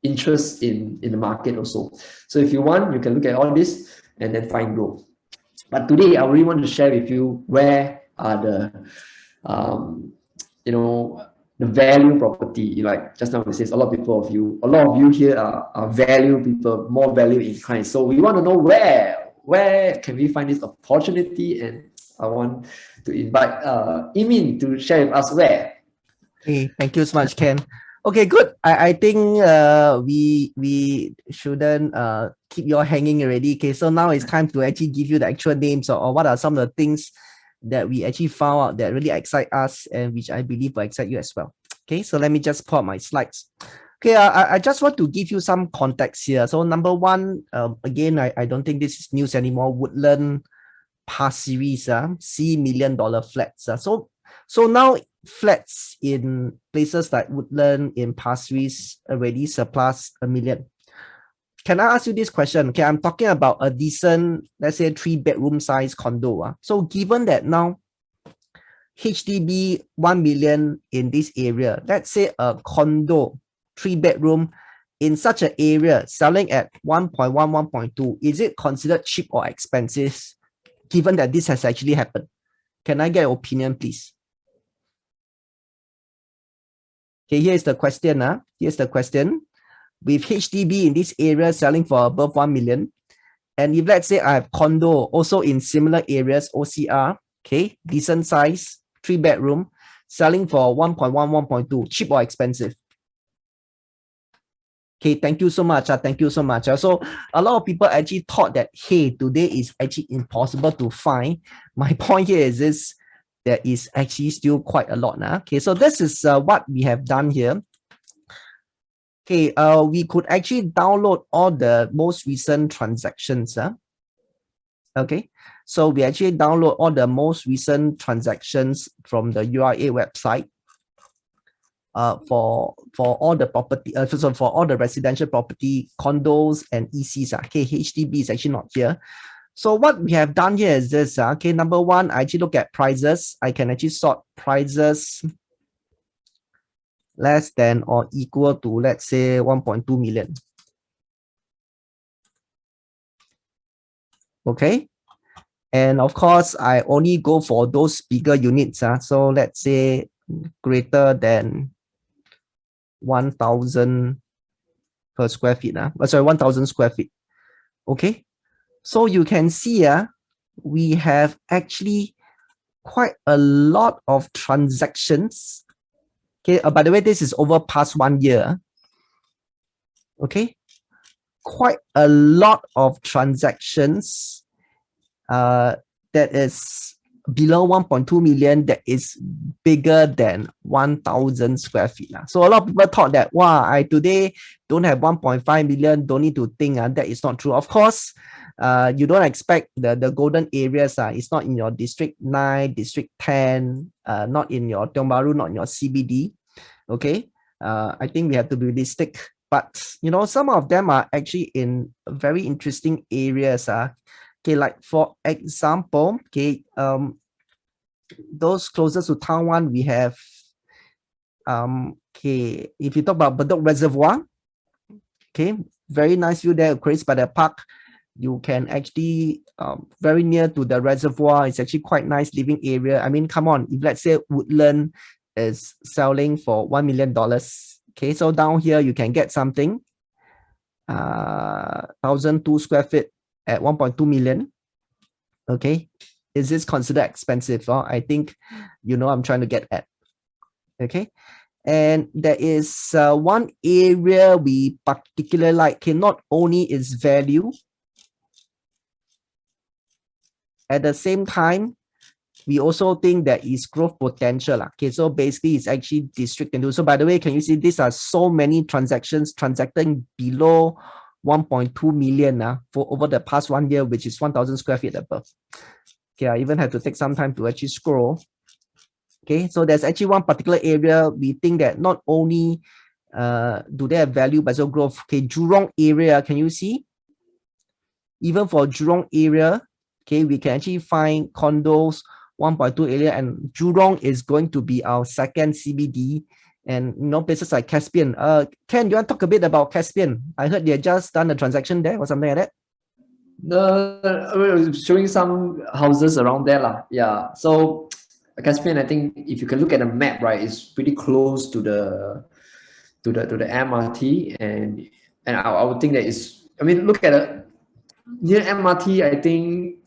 interest in the market also. So if you want, you can look at all this and then find growth. But today, I really want to share with you where are the the value property. Like just now we said, a lot of you here are value people, more value inclined. So we want to know where can we find this opportunity, and I want to invite Emin to share with us where. Okay, thank you so much, Ken. Okay, good. I think we shouldn't keep you all hanging already. Okay, so now it's time to actually give you the actual names, or what are some of the things that we actually found out that really excite us, and which I believe will excite you as well. Okay, so let me just pull up my slides. Okay, I just want to give you some context here. So number one, again, I don't think this is news anymore. Woodland Pasir Ris, C $1 million flats. So now flats in places like Woodland, in Pasir Ris already surpass 1 million. Can I ask you this question? Okay, I'm talking about a decent, let's say 3-bedroom size condo. So given that now HDB 1 million in this area, let's say a condo, 3-bedroom in such an area selling at 1.1, 1.2, is it considered cheap or expensive given that this has actually happened? Can I get your opinion, please? Okay, here's the question. Here's the question. With HDB in this area selling for above 1 million, and if let's say I have condo also in similar areas, OCR, okay, decent size, 3-bedroom, selling for 1.1, 1.2, cheap or expensive? Okay, thank you so much. Thank you so much. So a lot of people actually thought that, hey, today is actually impossible to find. My point here is this, there is actually still quite a lot. Okay, so this is what we have done here. Okay, we could actually download all the most recent transactions. Okay, so we actually download all the most recent transactions from the URA website for all the property, so for all the residential property, condos and ECs. Okay, HDB is actually not here. So what we have done here is this. Okay, number one, I actually look at prices. I can actually sort prices less than or equal to, let's say, 1.2 million. Okay. And of course, I only go for those bigger units. So let's say greater than 1,000 per square feet. Sorry, 1,000 square feet. Okay. So you can see we have actually quite a lot of transactions. Okay, by the way, this is over past 1 year. Okay, quite a lot of transactions that is below 1.2 million, that is bigger than 1,000 square feet. So a lot of people thought that, wow, I today don't have 1.5 million, don't need to think. That is not true. Of course, you don't expect the golden areas. It's not in your district 9, district 10, not in your Tiong Bahru, not in your CBD. Okay, I think we have to be realistic. But you know, some of them are actually in very interesting areas. Okay, like for example, okay, those closest to town one, we have okay, if you talk about Bedok Reservoir, okay, very nice view there, Grace by the park. You can actually very near to the reservoir. It's actually quite nice living area. I mean, come on, if let's say Woodland is selling for $1 million, okay, so down here you can get something 1,002 square feet at 1.2 million. Okay, is this considered expensive? I think you know I'm trying to get at. Okay, and there is one area we particularly like. Okay, not only its value, at the same time, we also think there is growth potential. Okay, so basically it's actually district and so by the way, can you see these are so many transactions transacting below 1.2 million for over the past 1 year, which is 1,000 square feet above. Okay, I even had to take some time to actually scroll. Okay, so there's actually one particular area we think that not only do they have value but also growth. Okay, Jurong area, can you see? Even for Jurong area, okay, we can actually find condos 1.2 area, and Jurong is going to be our second CBD. And you know, places like Caspian. Ken, you want to talk a bit about Caspian? I heard they just done a transaction there or something like that. Showing some houses around there. Yeah. So Caspian, I think if you can look at the map, right, it's pretty close to the MRT, and I would think that is. I mean, look at it near MRT. I think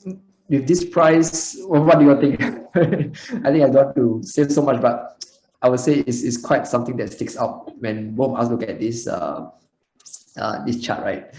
with this price, what do you think? I think I don't want to say so much, but I would say it's quite something that sticks out when both of us look at this this chart, right?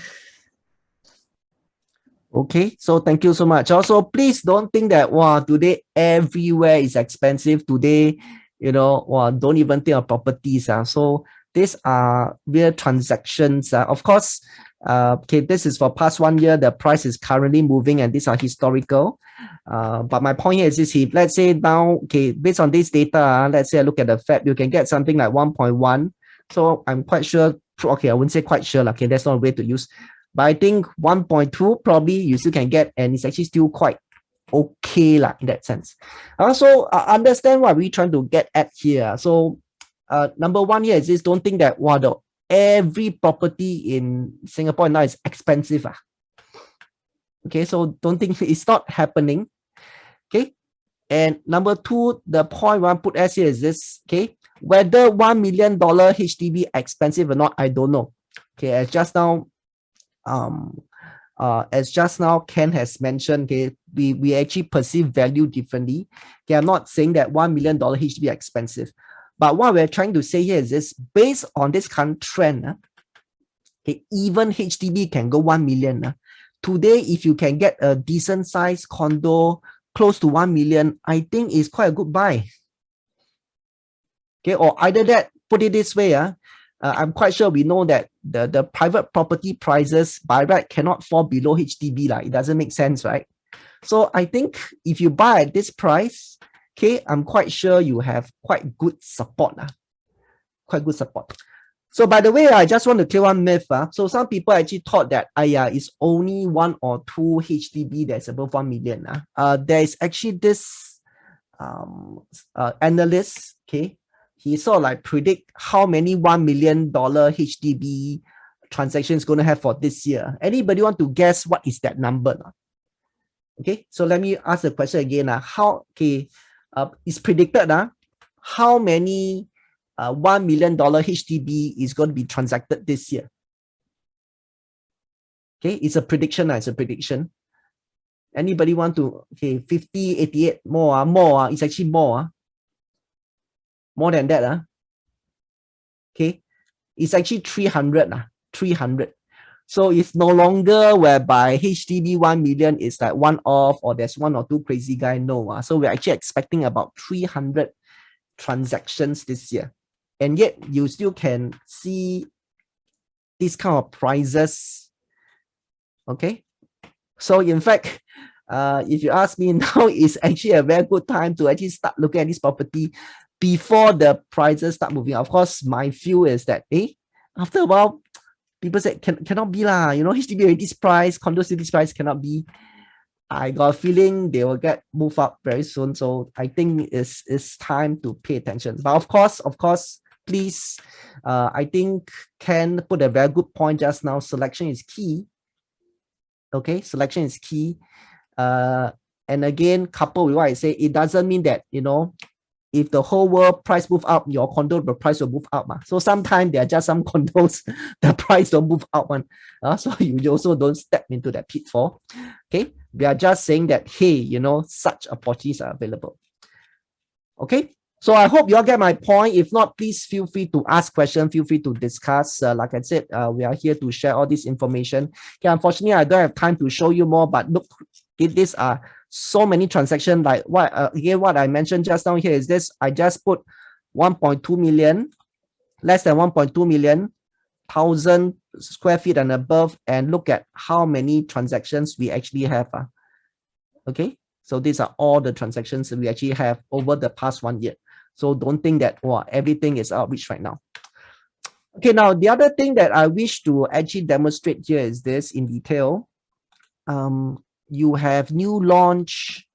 Okay, so thank you so much. Also, please don't think that wow, today everywhere is expensive. Today, you know, wow, don't even think of properties. So these are real transactions. Of course, okay, this is for past 1 year. The price is currently moving, and these are historical. But my point here is this: if let's say now, okay, based on this data, let's say I look at the Fed, you can get something like 1.1. So I'm quite sure. Okay, I wouldn't say quite sure. Okay, that's not a way to use. But I think 1.2 probably you still can get, and it's actually still quite okay in that sense. Also, understand what we're trying to get at here. So, number one here is this: don't think that every property in Singapore now is expensive. Okay, so don't think it's not happening. Okay, and number two, the point I want to put as here is this: okay, whether $1 million HDB expensive or not, I don't know. Okay, as just now, Ken has mentioned, okay, we actually perceive value differently. Okay, I'm not saying that $1 million HDB expensive, but what we're trying to say here is this: based on this current trend, okay, even HDB can go 1 million. Today, if you can get a decent size condo close to 1 million, I think is quite a good buy. Okay, or either that, put it this way, I'm quite sure we know that the private property prices by right cannot fall below HDB. It doesn't make sense, right? So I think if you buy at this price, okay, I'm quite sure you have quite good support. Quite good support. So by the way, I just want to clear one myth. So some people actually thought that it's only 1 or 2 HDB that's above 1 million. There is actually this analyst, okay, he sort of like predict how many $1 million HDB transactions going to have for this year. Anybody want to guess what is that number? Okay, so let me ask the question again. It's predicted how many $1 million HDB is going to be transacted this year. Okay, it's a prediction. It's a prediction. Anybody want to, 50, 88, more, it's actually more than that. Okay, it's actually 300. 300. So it's no longer whereby HDB 1 million is like one off or there's 1 or 2 crazy guy. No. So we're actually expecting about 300 transactions this year. And yet you still can see these kind of prices. Okay. So in fact, if you ask me now, it's actually a very good time to actually start looking at this property before the prices start moving. Of course, my view is that, after a while, people say, cannot be lah. HDB already this price, condos this price cannot be. I got a feeling they will get moved up very soon. So I think it's time to pay attention. But of course, please, I think Ken put a very good point just now. Selection is key. Okay, selection is key. And again, coupled with what I say, it doesn't mean that, if the whole world price move up, your condo, the price will move up. So sometimes there are just some condos, the price don't move up. So you also don't step into that pitfall. Okay, we are just saying that, hey, such opportunities are available. Okay, so I hope you all get my point. If not, please feel free to ask questions, feel free to discuss. Like I said, we are here to share all this information. Okay, unfortunately, I don't have time to show you more, but look, these are so many transactions. Like what I mentioned just now here is this: I just put 1.2 million, less than 1.2 million, 1,000 square feet and above, and look at how many transactions we actually have. Okay, so these are all the transactions that we actually have over the past 1 year. So don't think that everything is outreach right now. Okay, now the other thing that I wish to actually demonstrate here is this in detail. You have new launch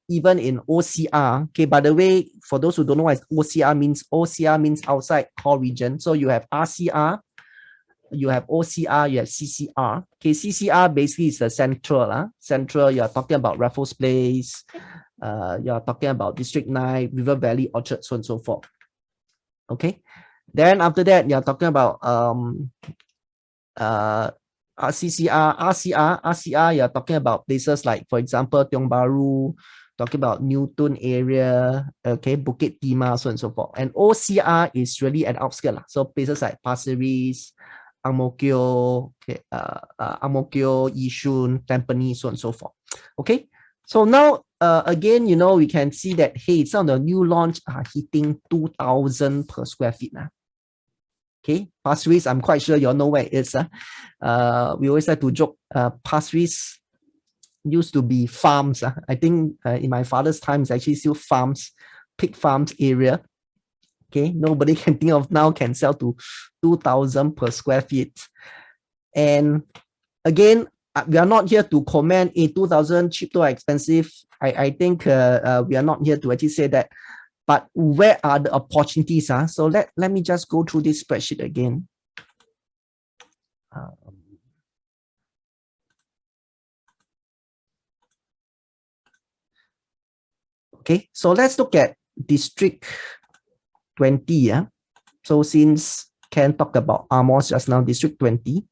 even in OCR. Okay, by the way, for those who don't know what OCR means outside core region. So you have RCR, you have OCR, you have CCR. Okay, CCR basically is the central. Central, you're talking about Raffles Place, you're talking about District 9, River Valley, Orchard, so on and so forth. Okay, then after that, you're talking about RCR, you're talking about places like, for example, Tiong Bahru, talking about Newton area, okay, Bukit Timah, so on and so forth. And OCR is really an outskirt, so places like Pasir Ris, Ang Mo Kio, okay, Yishun, Tampines, so on and so forth. Okay, so now again, we can see that, hey, some of the new launch are hitting 2,000 per square feet now. Okay, Pasir Ris, I'm quite sure you all know where it is. We always like to joke, Pasir Ris used to be farms. I think in my father's time, it's actually still farms, pig farms area. Okay, nobody can think of now can sell to 2,000 per square feet. And again, we are not here to comment in 2,000 cheap or expensive. I think we are not here to actually say that. But where are the opportunities? So let me just go through this spreadsheet again. Okay, so let's look at District 20. Yeah. So since Ken talked about Amos just now, District 20.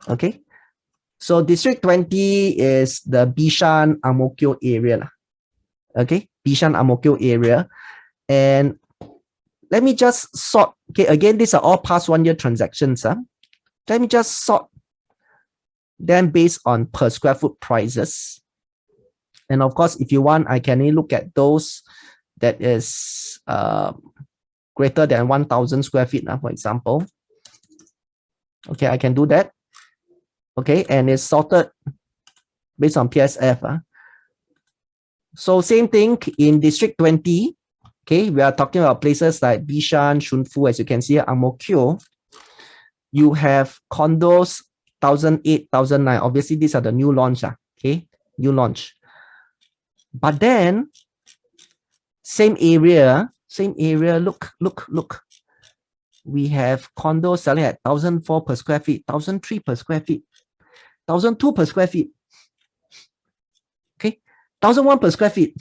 Okay. So District 20 is the Bishan Ang Mo Kio area. Okay, Bishan Ang Mo Kio area. And let me just sort. Okay, again, these are all past 1 year transactions. Let me just sort them based on per square foot prices. And of course, if you want, I can look at those that is greater than 1,000 square feet, for example. Okay, I can do that. Okay, and it's sorted based on PSF. So same thing in District 20. Okay, we are talking about places like Bishan, Shunfu, as you can see here, Ang Mo Kio. You have condos 1,008, 1,009. Obviously, these are the new launch. Okay, new launch. But then, same area, look. We have condos selling at 1,004 per square feet, 1,003 per square feet, 1,002 per square feet. Okay, 1,001 per square feet.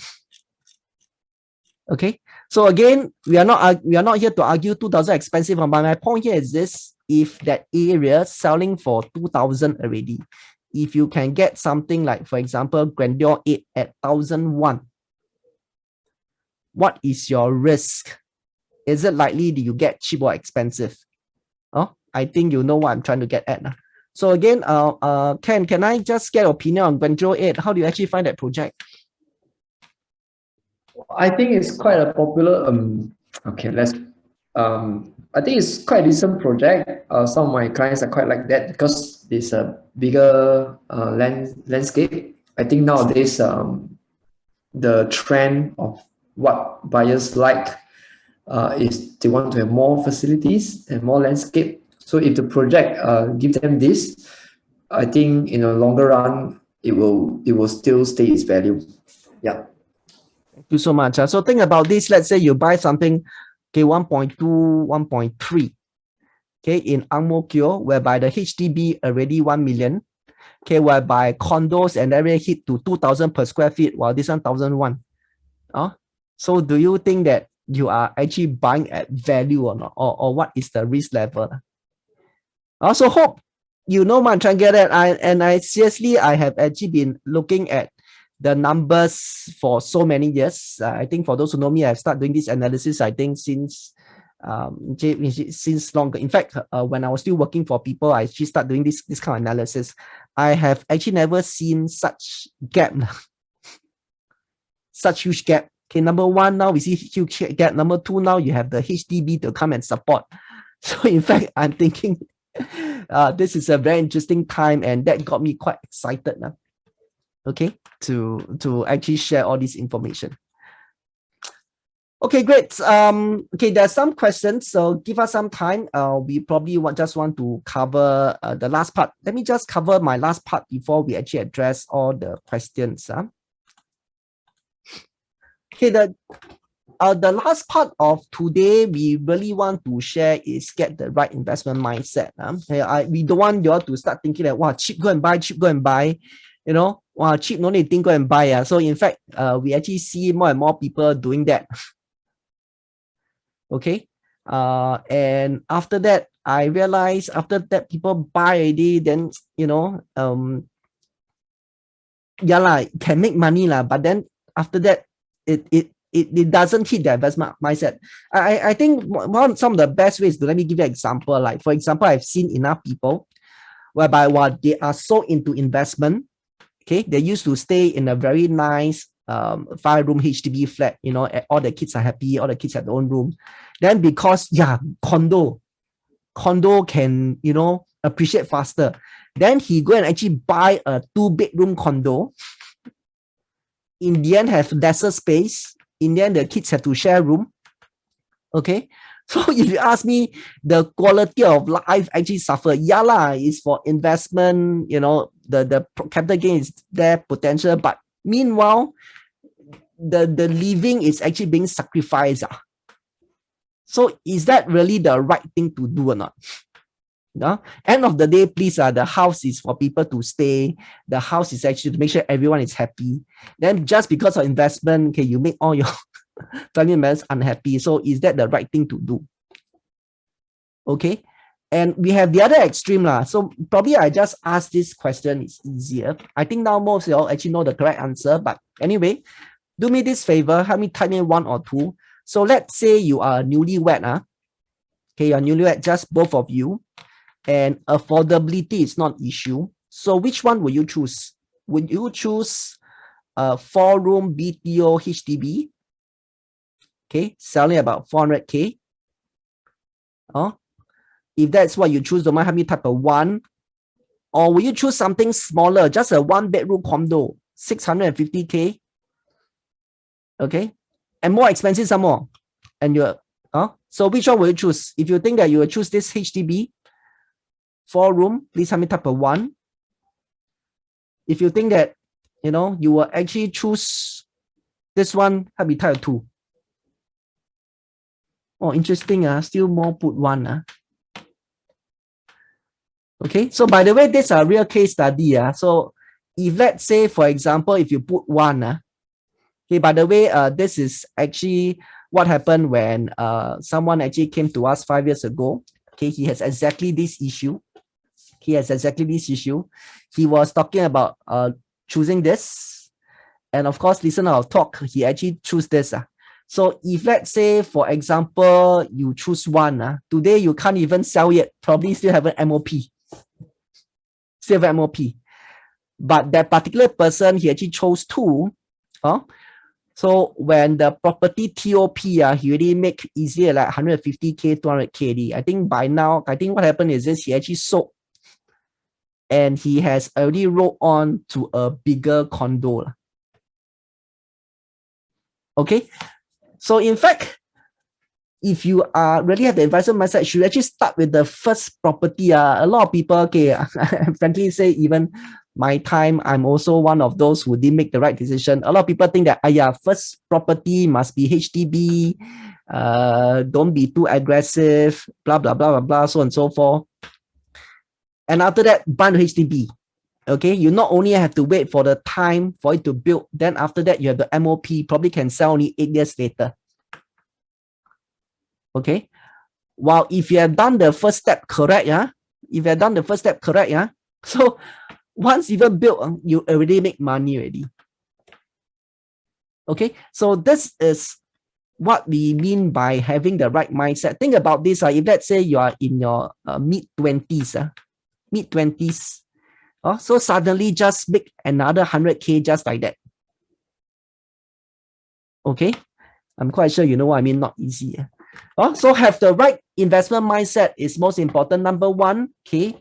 Okay, so again, we are not here to argue 2,000 expensive. But my point here is this: if that area selling for 2,000 already, if you can get something like, for example, Grandeur 8 at 1,001, what is your risk? Is it likely that you get cheap or expensive? Oh, I think you know what I'm trying to get at. So again, Ken, can I just get your opinion on Grandeur 8? How do you actually find that project? I think it's quite a popular. Okay, let's. I think it's quite a decent project. Some of my clients are quite like that because it's a bigger landscape. I think nowadays, the trend of what buyers like is they want to have more facilities and more landscape. So if the project gives them this, I think in the longer run, it will still stay its value. Yeah. Thank you so much. So think about this. Let's say you buy something, okay, 1.2, 1.3, okay, in Ang Mo Kio, whereby the HDB already 1 million, okay, whereby condos and everything hit to 2,000 per square feet, while this one 1,001. So do you think that you are actually buying at value or not, or what is the risk level? I also hope you know what I'm trying to get at. I seriously, I have actually been looking at the numbers for so many years. I think for those who know me, I've started doing this analysis, I think since longer. In fact, when I was still working for people, I actually started doing this kind of analysis. I have actually never seen such gap, such huge gap. Okay, number one, now we see huge gap. Number two, now you have the HDB to come and support. So in fact, I'm thinking this is a very interesting time, and that got me quite excited now. Okay, to actually share all this information. Okay, great. Okay, there are some questions, so give us some time. We probably just want to cover the last part. Let me just cover my last part before we actually address all the questions. Okay, the last part of today we really want to share is get the right investment mindset. We don't want you all to start thinking that, wow, cheap, go and buy, cheap, go and buy. You know, wow, cheap, no need to think, go and buy. So in fact, we actually see more and more people doing that. Okay, and after that, I realized after that people buy already, then you know, yeah lah, can make money lah, but then after that, it doesn't hit the investment mindset. I think some of the best ways to, let me give you an example. Like for example, I've seen enough people whereby while they are so into investment, okay, they used to stay in a very nice 5-room HDB flat, you know, all the kids are happy, all the kids have their own room. Then because, yeah, condo can, you know, appreciate faster. Then he go and actually buy a 2-bedroom condo. In the end, have lesser space. In the end, the kids have to share room. Okay. So if you ask me, the quality of life actually suffer. Yeah lah, is for investment, you know, the capital gain is there, potential, but meanwhile, the living is actually being sacrificed. So is that really the right thing to do or not? No? End of the day, please, the house is for people to stay. The house is actually to make sure everyone is happy. Then just because of investment, okay, you make all your family members unhappy. So is that the right thing to do? Okay. And we have the other extreme lah. So probably I just ask this question, it's easier. I think now most of y'all actually know the correct answer. But anyway, do me this favor, help me type in 1 or 2. So let's say you are newlywed. Okay, you're newlywed, just both of you. And affordability is not issue. So which one will you choose? Would you choose a 4-room BTO HDB? Okay, selling about 400K. If that's what you choose, don't mind, help me type a 1. Or will you choose something smaller, just a 1-bedroom condo, 650K? Okay, and more expensive some more. And you're, so which one will you choose? If you think that you will choose this HDB 4-room, please help me type a 1. If you think that, you know, you will actually choose this one, help me type a 2. Oh, interesting. Still more put 1. Okay, so by the way, this is a real case study. So if let's say, for example, if you put 1, okay, by the way, this is actually what happened when someone actually came to us 5 years ago. Okay, he has exactly this issue. He was talking about choosing this. And of course, listen to our talk, he actually chose this. So if let's say, for example, you choose 1, today you can't even sell it, probably still have an MOP. But that particular person, he actually chose 2. So when the property TOP, he already make easier like 150K, 200K. I think by now, what happened is this, he actually sold. And he has already rolled on to a bigger condo. Okay. So in fact, if you really have the investment mindset, you should actually start with the first property. A lot of people, okay, frankly say, even my time, I'm also one of those who didn't make the right decision. A lot of people think that, first property must be HDB, don't be too aggressive, blah, blah, blah, blah, blah, so on and so forth. And after that, buy the HDB. Okay, you not only have to wait for the time for it to build, then after that, you have the MOP, probably can sell only 8 years later. Okay, while if you have done the first step correct, so once even built, you already make money already. Okay, so this is what we mean by having the right mindset. Think about this. If let's say you are in your mid-20s, so suddenly just make another 100K just like that. Okay, I'm quite sure you know what I mean, not easy. So have the right investment mindset is most important. Number 1, okay,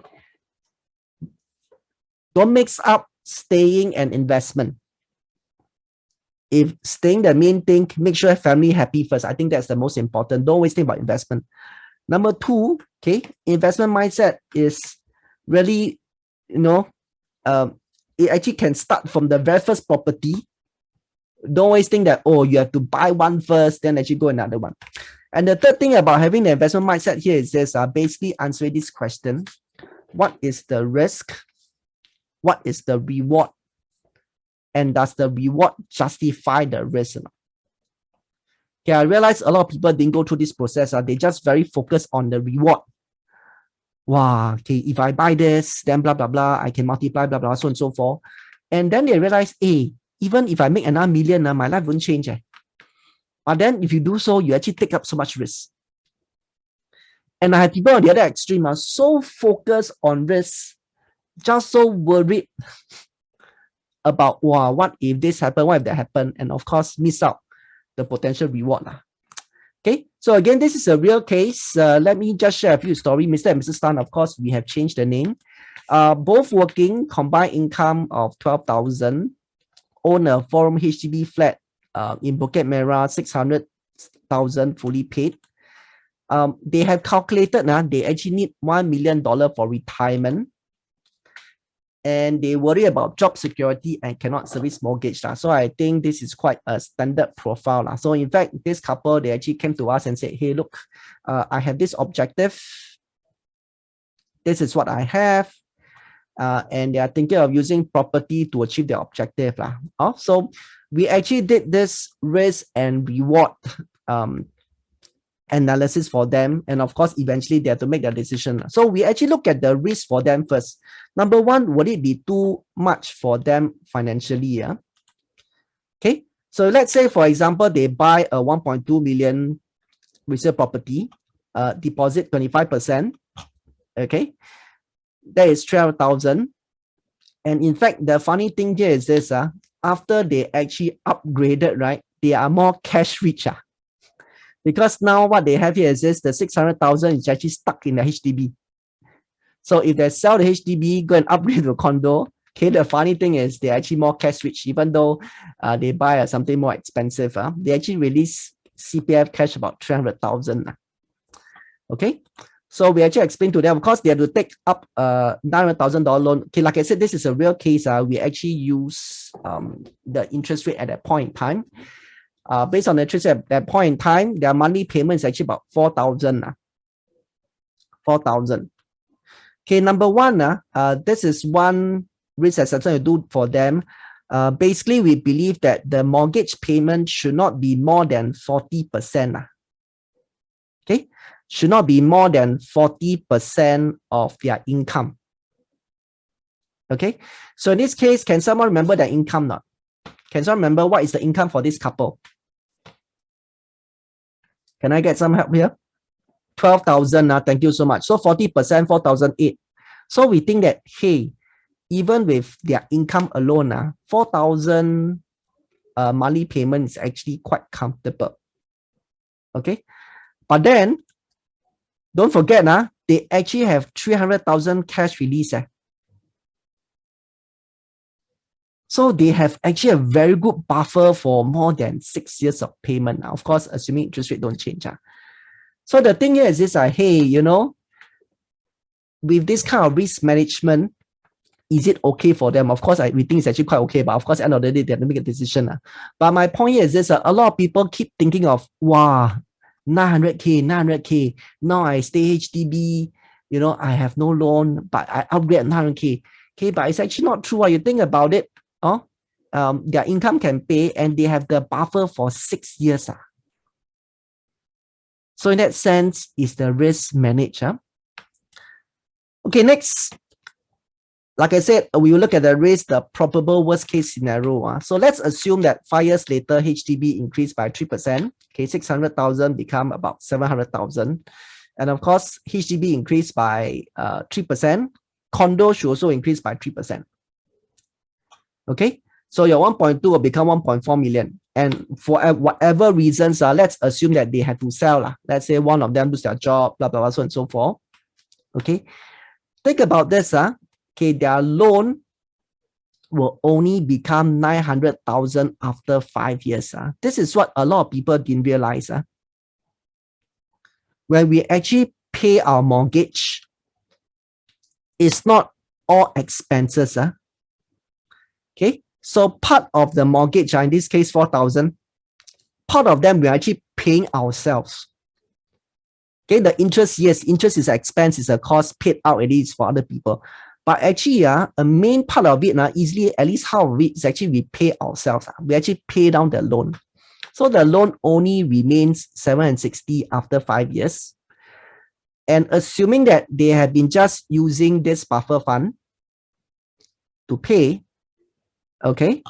don't mix up staying and investment. If staying the main thing, make sure family happy first. I think that's the most important. Don't always think about investment. Number 2, okay, investment mindset is really, you know, it actually can start from the very first property. Don't always think that, you have to buy one first, then actually go another one. And the third thing about having the investment mindset here is this, basically answering this question: what is the risk? What is the reward? And does the reward justify the risk? Okay, I realize a lot of people didn't go through this process. They just very focused on the reward. Wow, okay, if I buy this, then blah, blah, blah, I can multiply, blah, blah, so on and so forth. And then they realize, even if I make another million, my life won't change. But then if you do so, you actually take up so much risk. And I have people on the other extreme are so focused on risk, just so worried about, wow, what if this happened, what if that happened, and of course miss out the potential reward. Okay, so again, this is a real case. Let me just share a few stories. Mr. and Mrs. Tan, of course, we have changed the name. Both working, combined income of 12,000, own a 4-room HDB flat in Bukit Merah, 600,000 fully paid. They have calculated they actually need $1 million for retirement, and they worry about job security and cannot service mortgage. So I think this is quite a standard profile. So in fact, this couple, they actually came to us and said, hey, look, I have this objective. This is what I have. And they are thinking of using property to achieve their objective. So we actually did this risk and reward analysis for them, and of course eventually they have to make their decision. So we actually look at the risk for them first. Number one, would it be too much for them financially? Okay, so let's say for example they buy a 1.2 million resale property, deposit 25%. Okay, that is 12,000. And in fact, the funny thing here is this: after they actually upgraded, right, they are more cash rich. Because now what they have here is this: the 600,000 is actually stuck in the HDB. So if they sell the HDB, go and upgrade to a condo, okay, the funny thing is they're actually more cash rich, even though they buy something more expensive. They actually release CPF cash about 300,000. Okay, so we actually explain to them, of course, they have to take up $900,000 loan. Okay, like I said, this is a real case. We actually use the interest rate at that point in time. Based on the interest at that point in time, their monthly payment is actually about 4,000. 4,000. Okay, number one, this is one risk assessment we do for them. Basically, we believe that the mortgage payment should not be more than 40%. Okay, should not be more than 40% of their income. Okay, so in this case, can someone remember their income not? Can someone remember what is the income for this couple? Can I get some help here? 12,000. Thank you so much. So 40%, 4,008. So we think that, hey, even with their income alone, 4,000 monthly payment is actually quite comfortable. Okay. But then, don't forget, they actually have 300,000 cash release. So they have actually a very good buffer for more than 6 years of payment. Of course, assuming interest rate don't change. So the thing here is this, hey, you know, with this kind of risk management, is it okay for them? Of course, we think it's actually quite okay, but of course, at the end of the day, they have to make a decision. But my point here is this, a lot of people keep thinking of, wow, 900K, 900K. Now I stay HDB, you know, I have no loan, but I upgrade 900K. Okay, but it's actually not true. You think about it, their income can pay and they have the buffer for 6 years. So in that sense, is the risk managed? Okay, next. Like I said, we will look at the risk, the probable worst case scenario. So let's assume that 5 years later, HDB increased by 3%. Okay, 600,000 become about 700,000. And of course, HDB increased by 3%. Condo should also increase by 3%. Okay, so your 1.2 will become 1.4 million. And for whatever reasons, let's assume that they had to sell. Let's say one of them lose their job, blah, blah, blah, so on and so forth. Okay, think about this. Okay, their loan will only become 900,000 after 5 years. This is what a lot of people didn't realize. When we actually pay our mortgage, it's not all expenses. Okay, so part of the mortgage, in this case 4,000, part of them we're actually paying ourselves. Okay, the interest, yes, interest is an expense, is a cost paid out, it is for other people. But actually, a main part of it, easily, at least half of it is actually we pay ourselves. We actually pay down the loan. So the loan only remains 760 after 5 years. And assuming that they have been just using this buffer fund to pay, okay,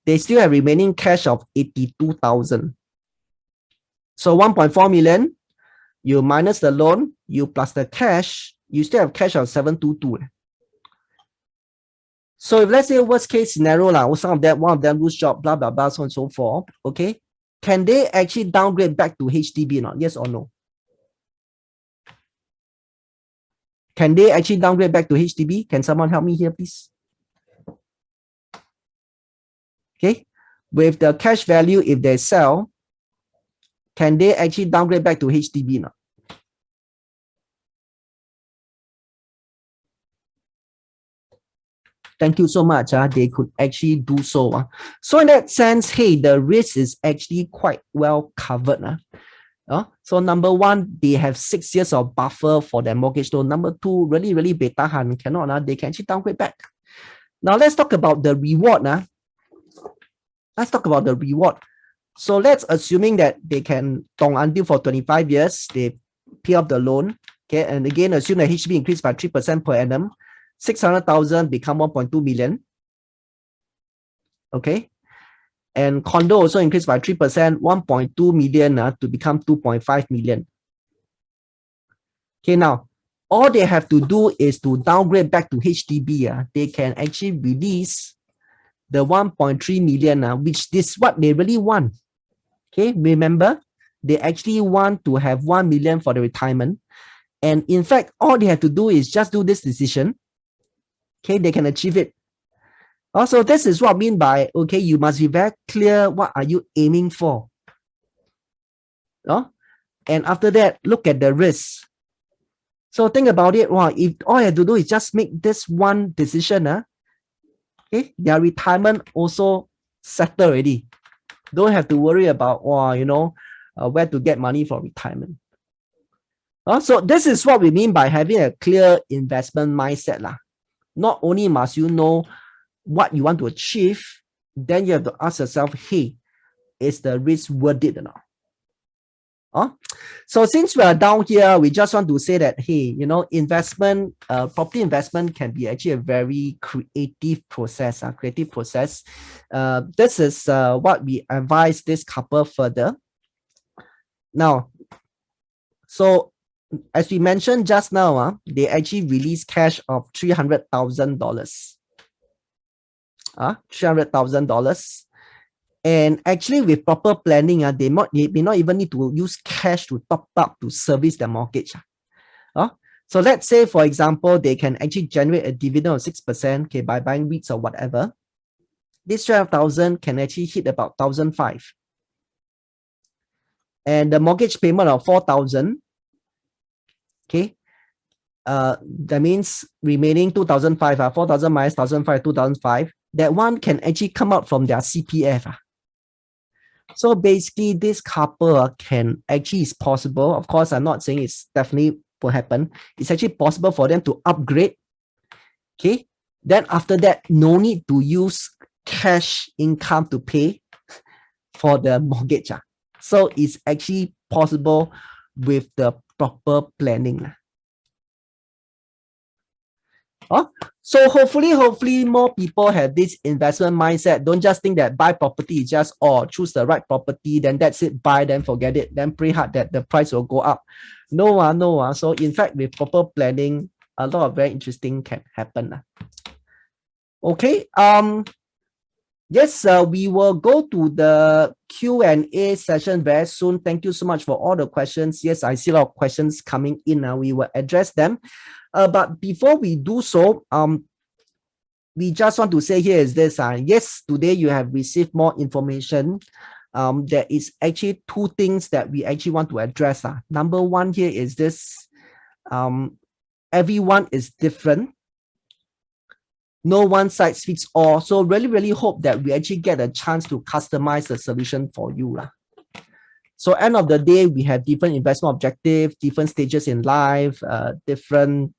they still have remaining cash of 82,000. So 1.4 million, you minus the loan, you plus the cash, you still have cash of 722. So if let's say worst case scenario, one of them lose job, blah, blah, blah, so on and so forth, okay? Can they actually downgrade back to HDB or not? Yes or no? Can they actually downgrade back to HDB? Can someone help me here, please? Okay. With the cash value, if they sell, can they actually downgrade back to HDB or not? Thank you so much. They could actually do so. So in that sense, hey, the risk is actually quite well covered. So number one, they have 6 years of buffer for their mortgage loan. Number two, really, really betahan cannot. They can actually downgrade back. Now let's talk about the reward. Let's talk about the reward. So let's assuming that they can tong until for 25 years, they pay off the loan. Okay, and again, assume that HDB increased by 3% per annum. 600,000 become 1.2 million. Okay. And condo also increased by 3%, 1.2 million to become 2.5 million. Okay, now all they have to do is to downgrade back to HDB. They can actually release the 1.3 million, which is what they really want. Okay, remember, they actually want to have 1 million for the retirement. And in fact, all they have to do is just do this decision. Okay, they can achieve it. Also, this is what I mean by, okay, you must be very clear what are you aiming for. And after that, look at the risks. So think about it. Well, if all you have to do is just make this one decision, okay, their retirement also settled already. Don't have to worry about, where to get money for retirement. So this is what we mean by having a clear investment mindset. Not only must you know what you want to achieve, then you have to ask yourself, hey, is the risk worth it or not? So since we are down here, we just want to say that, hey, investment, property investment can be actually a very creative process. This is what we advise this couple further. Now, so as we mentioned just now, they actually released cash of $300,000. $300,000. And actually with proper planning, they may not even need to use cash to top up to service the mortgage. So let's say, for example, they can actually generate a dividend of 6%, okay, by buying REITs or whatever. This 12,000 can actually hit about 1,500. And the mortgage payment of 4,000, okay, that means remaining 2,500, 4,000 minus 1,500, 2,500. That one can actually come out from their CPF. So basically, this couple can actually, is possible. Of course, I'm not saying it's definitely will happen. It's actually possible for them to upgrade. Okay. Then after that, no need to use cash income to pay for the mortgage. So it's actually possible with the proper planning. So hopefully more people have this investment mindset. Don't just think that buy property is just, choose the right property, then that's it, buy, then forget it, then pray hard that the price will go up. No. So in fact, with proper planning, a lot of very interesting can happen. Okay. Yes, we will go to the Q&A session very soon. Thank you so much for all the questions. Yes, I see a lot of questions coming in. We will address them. But before we do so, we just want to say here is this. Yes, today you have received more information. There is actually two things that we actually want to address. Number one here is this. Everyone is different. No one size fits all. So really hope that we actually get a chance to customize the solution for you. So end of the day, we have different investment objectives, different stages in life, different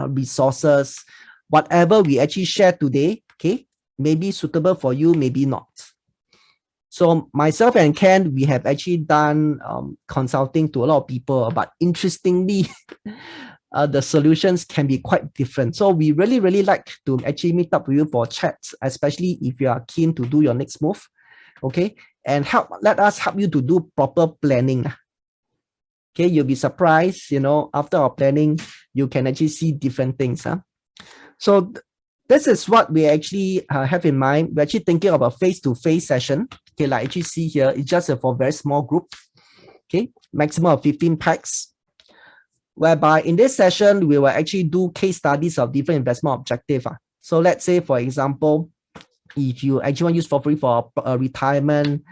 resources. Whatever we actually share today, okay, may be suitable for you, maybe not. So myself and Ken, we have actually done consulting to a lot of people, but interestingly, the solutions can be quite different. So we really like to actually meet up with you for chats, especially if you are keen to do your next move, okay? And let us help you to do proper planning. Okay, you'll be surprised, after our planning, you can actually see different things. So this is what we actually have in mind. We're actually thinking of a face-to-face session. Okay, like actually see here, it's just for a very small group. Okay, maximum of 15 packs. Whereby in this session, we will actually do case studies of different investment objectives. So let's say, for example, if you actually want to use for free for a retirement,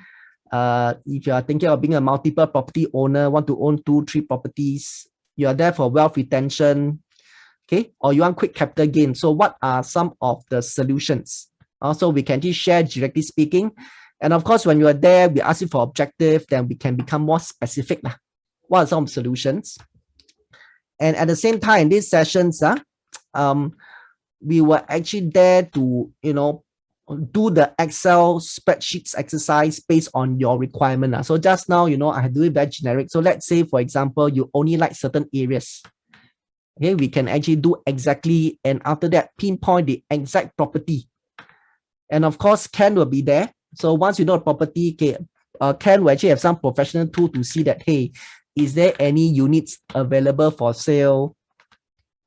if you are thinking of being a multiple property owner, want to own 2-3 properties, you are there for wealth retention, okay, or you want quick capital gain. So what are some of the solutions? Also, we can just share directly speaking. And of course, when you are there, we ask you for objective, then we can become more specific. What are some solutions? And at the same time, in these sessions, we were actually there to, do the Excel spreadsheets exercise based on your requirement. So just now, I do it very generic. So let's say, for example, you only like certain areas. Okay, we can actually do exactly, and after that, pinpoint the exact property. And of course, Ken will be there. So once you know the property, Ken will actually have some professional tool to see that, hey, is there any units available for sale?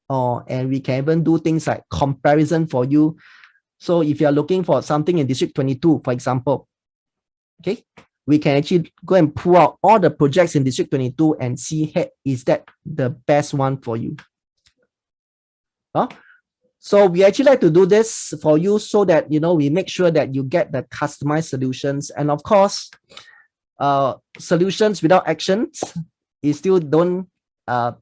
And we can even do things like comparison for you. So if you're looking for something in District 22, for example, okay, we can actually go and pull out all the projects in District 22 and see, hey, is that the best one for you? So we actually like to do this for you so that, we make sure that you get the customized solutions. And of course, solutions without actions, you still don't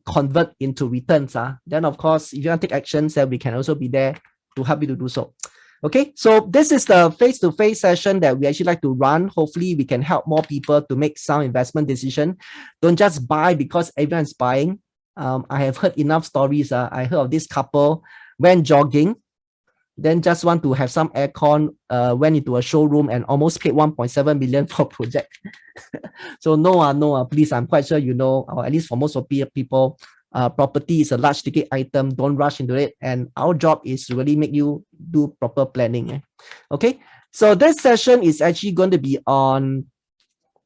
convert into returns. Then of course, if you want to take actions, then we can also be there to help you to do so. Okay, so this is the face-to-face session that we actually like to run. Hopefully, we can help more people to make sound investment decision. Don't just buy because everyone's buying. I have heard enough stories. I heard of this couple went jogging, then just want to have some aircon, went into a showroom and almost paid 1.7 million for a project. So no, please, I'm quite sure or at least for most of people, property is a large ticket item. Don't rush into it. And our job is to really make you do proper planning. Okay, so this session is actually going to be on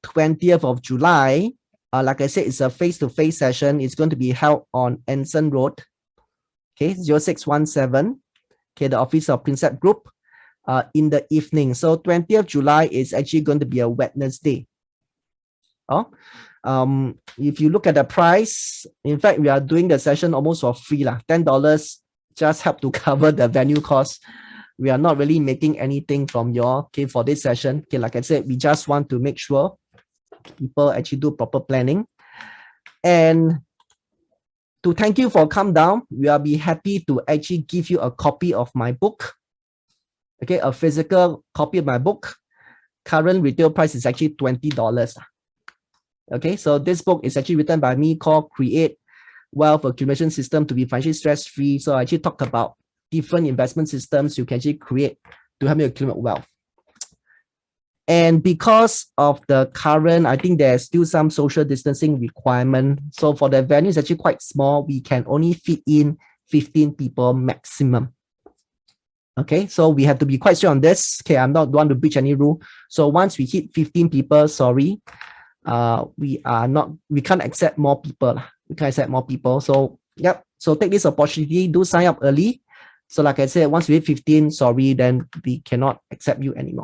20th of July. Like I said, it's a face-to-face session. It's going to be held on Anson Road, okay, 0617, okay, the office of Prinsep Group, in the evening. So 20th July is actually going to be a Wednesday. If you look at the price, in fact, we are doing the session almost for free, $10 just help to cover the venue cost. We are not really making anything from for this session. Okay, like I said, we just want to make sure people actually do proper planning. And to thank you for come down, we will be happy to actually give you a copy of my book. Okay, a physical copy of my book. Current retail price is actually $20. Okay, so this book is actually written by me called Create Wealth Accumulation System to be Financially Stress-Free. So I actually talk about different investment systems you can actually create to help you accumulate wealth. And because of the current, I think there's still some social distancing requirement. So for the venue, it's actually quite small. We can only fit in 15 people maximum. Okay, so we have to be quite strict on this. Okay, I'm not one to breach any rule. So once we hit 15 people, sorry, we can't accept more people. We can't accept more people. So yep. So take this opportunity, do sign up early. So like I said, once we hit 15, sorry, then we cannot accept you anymore.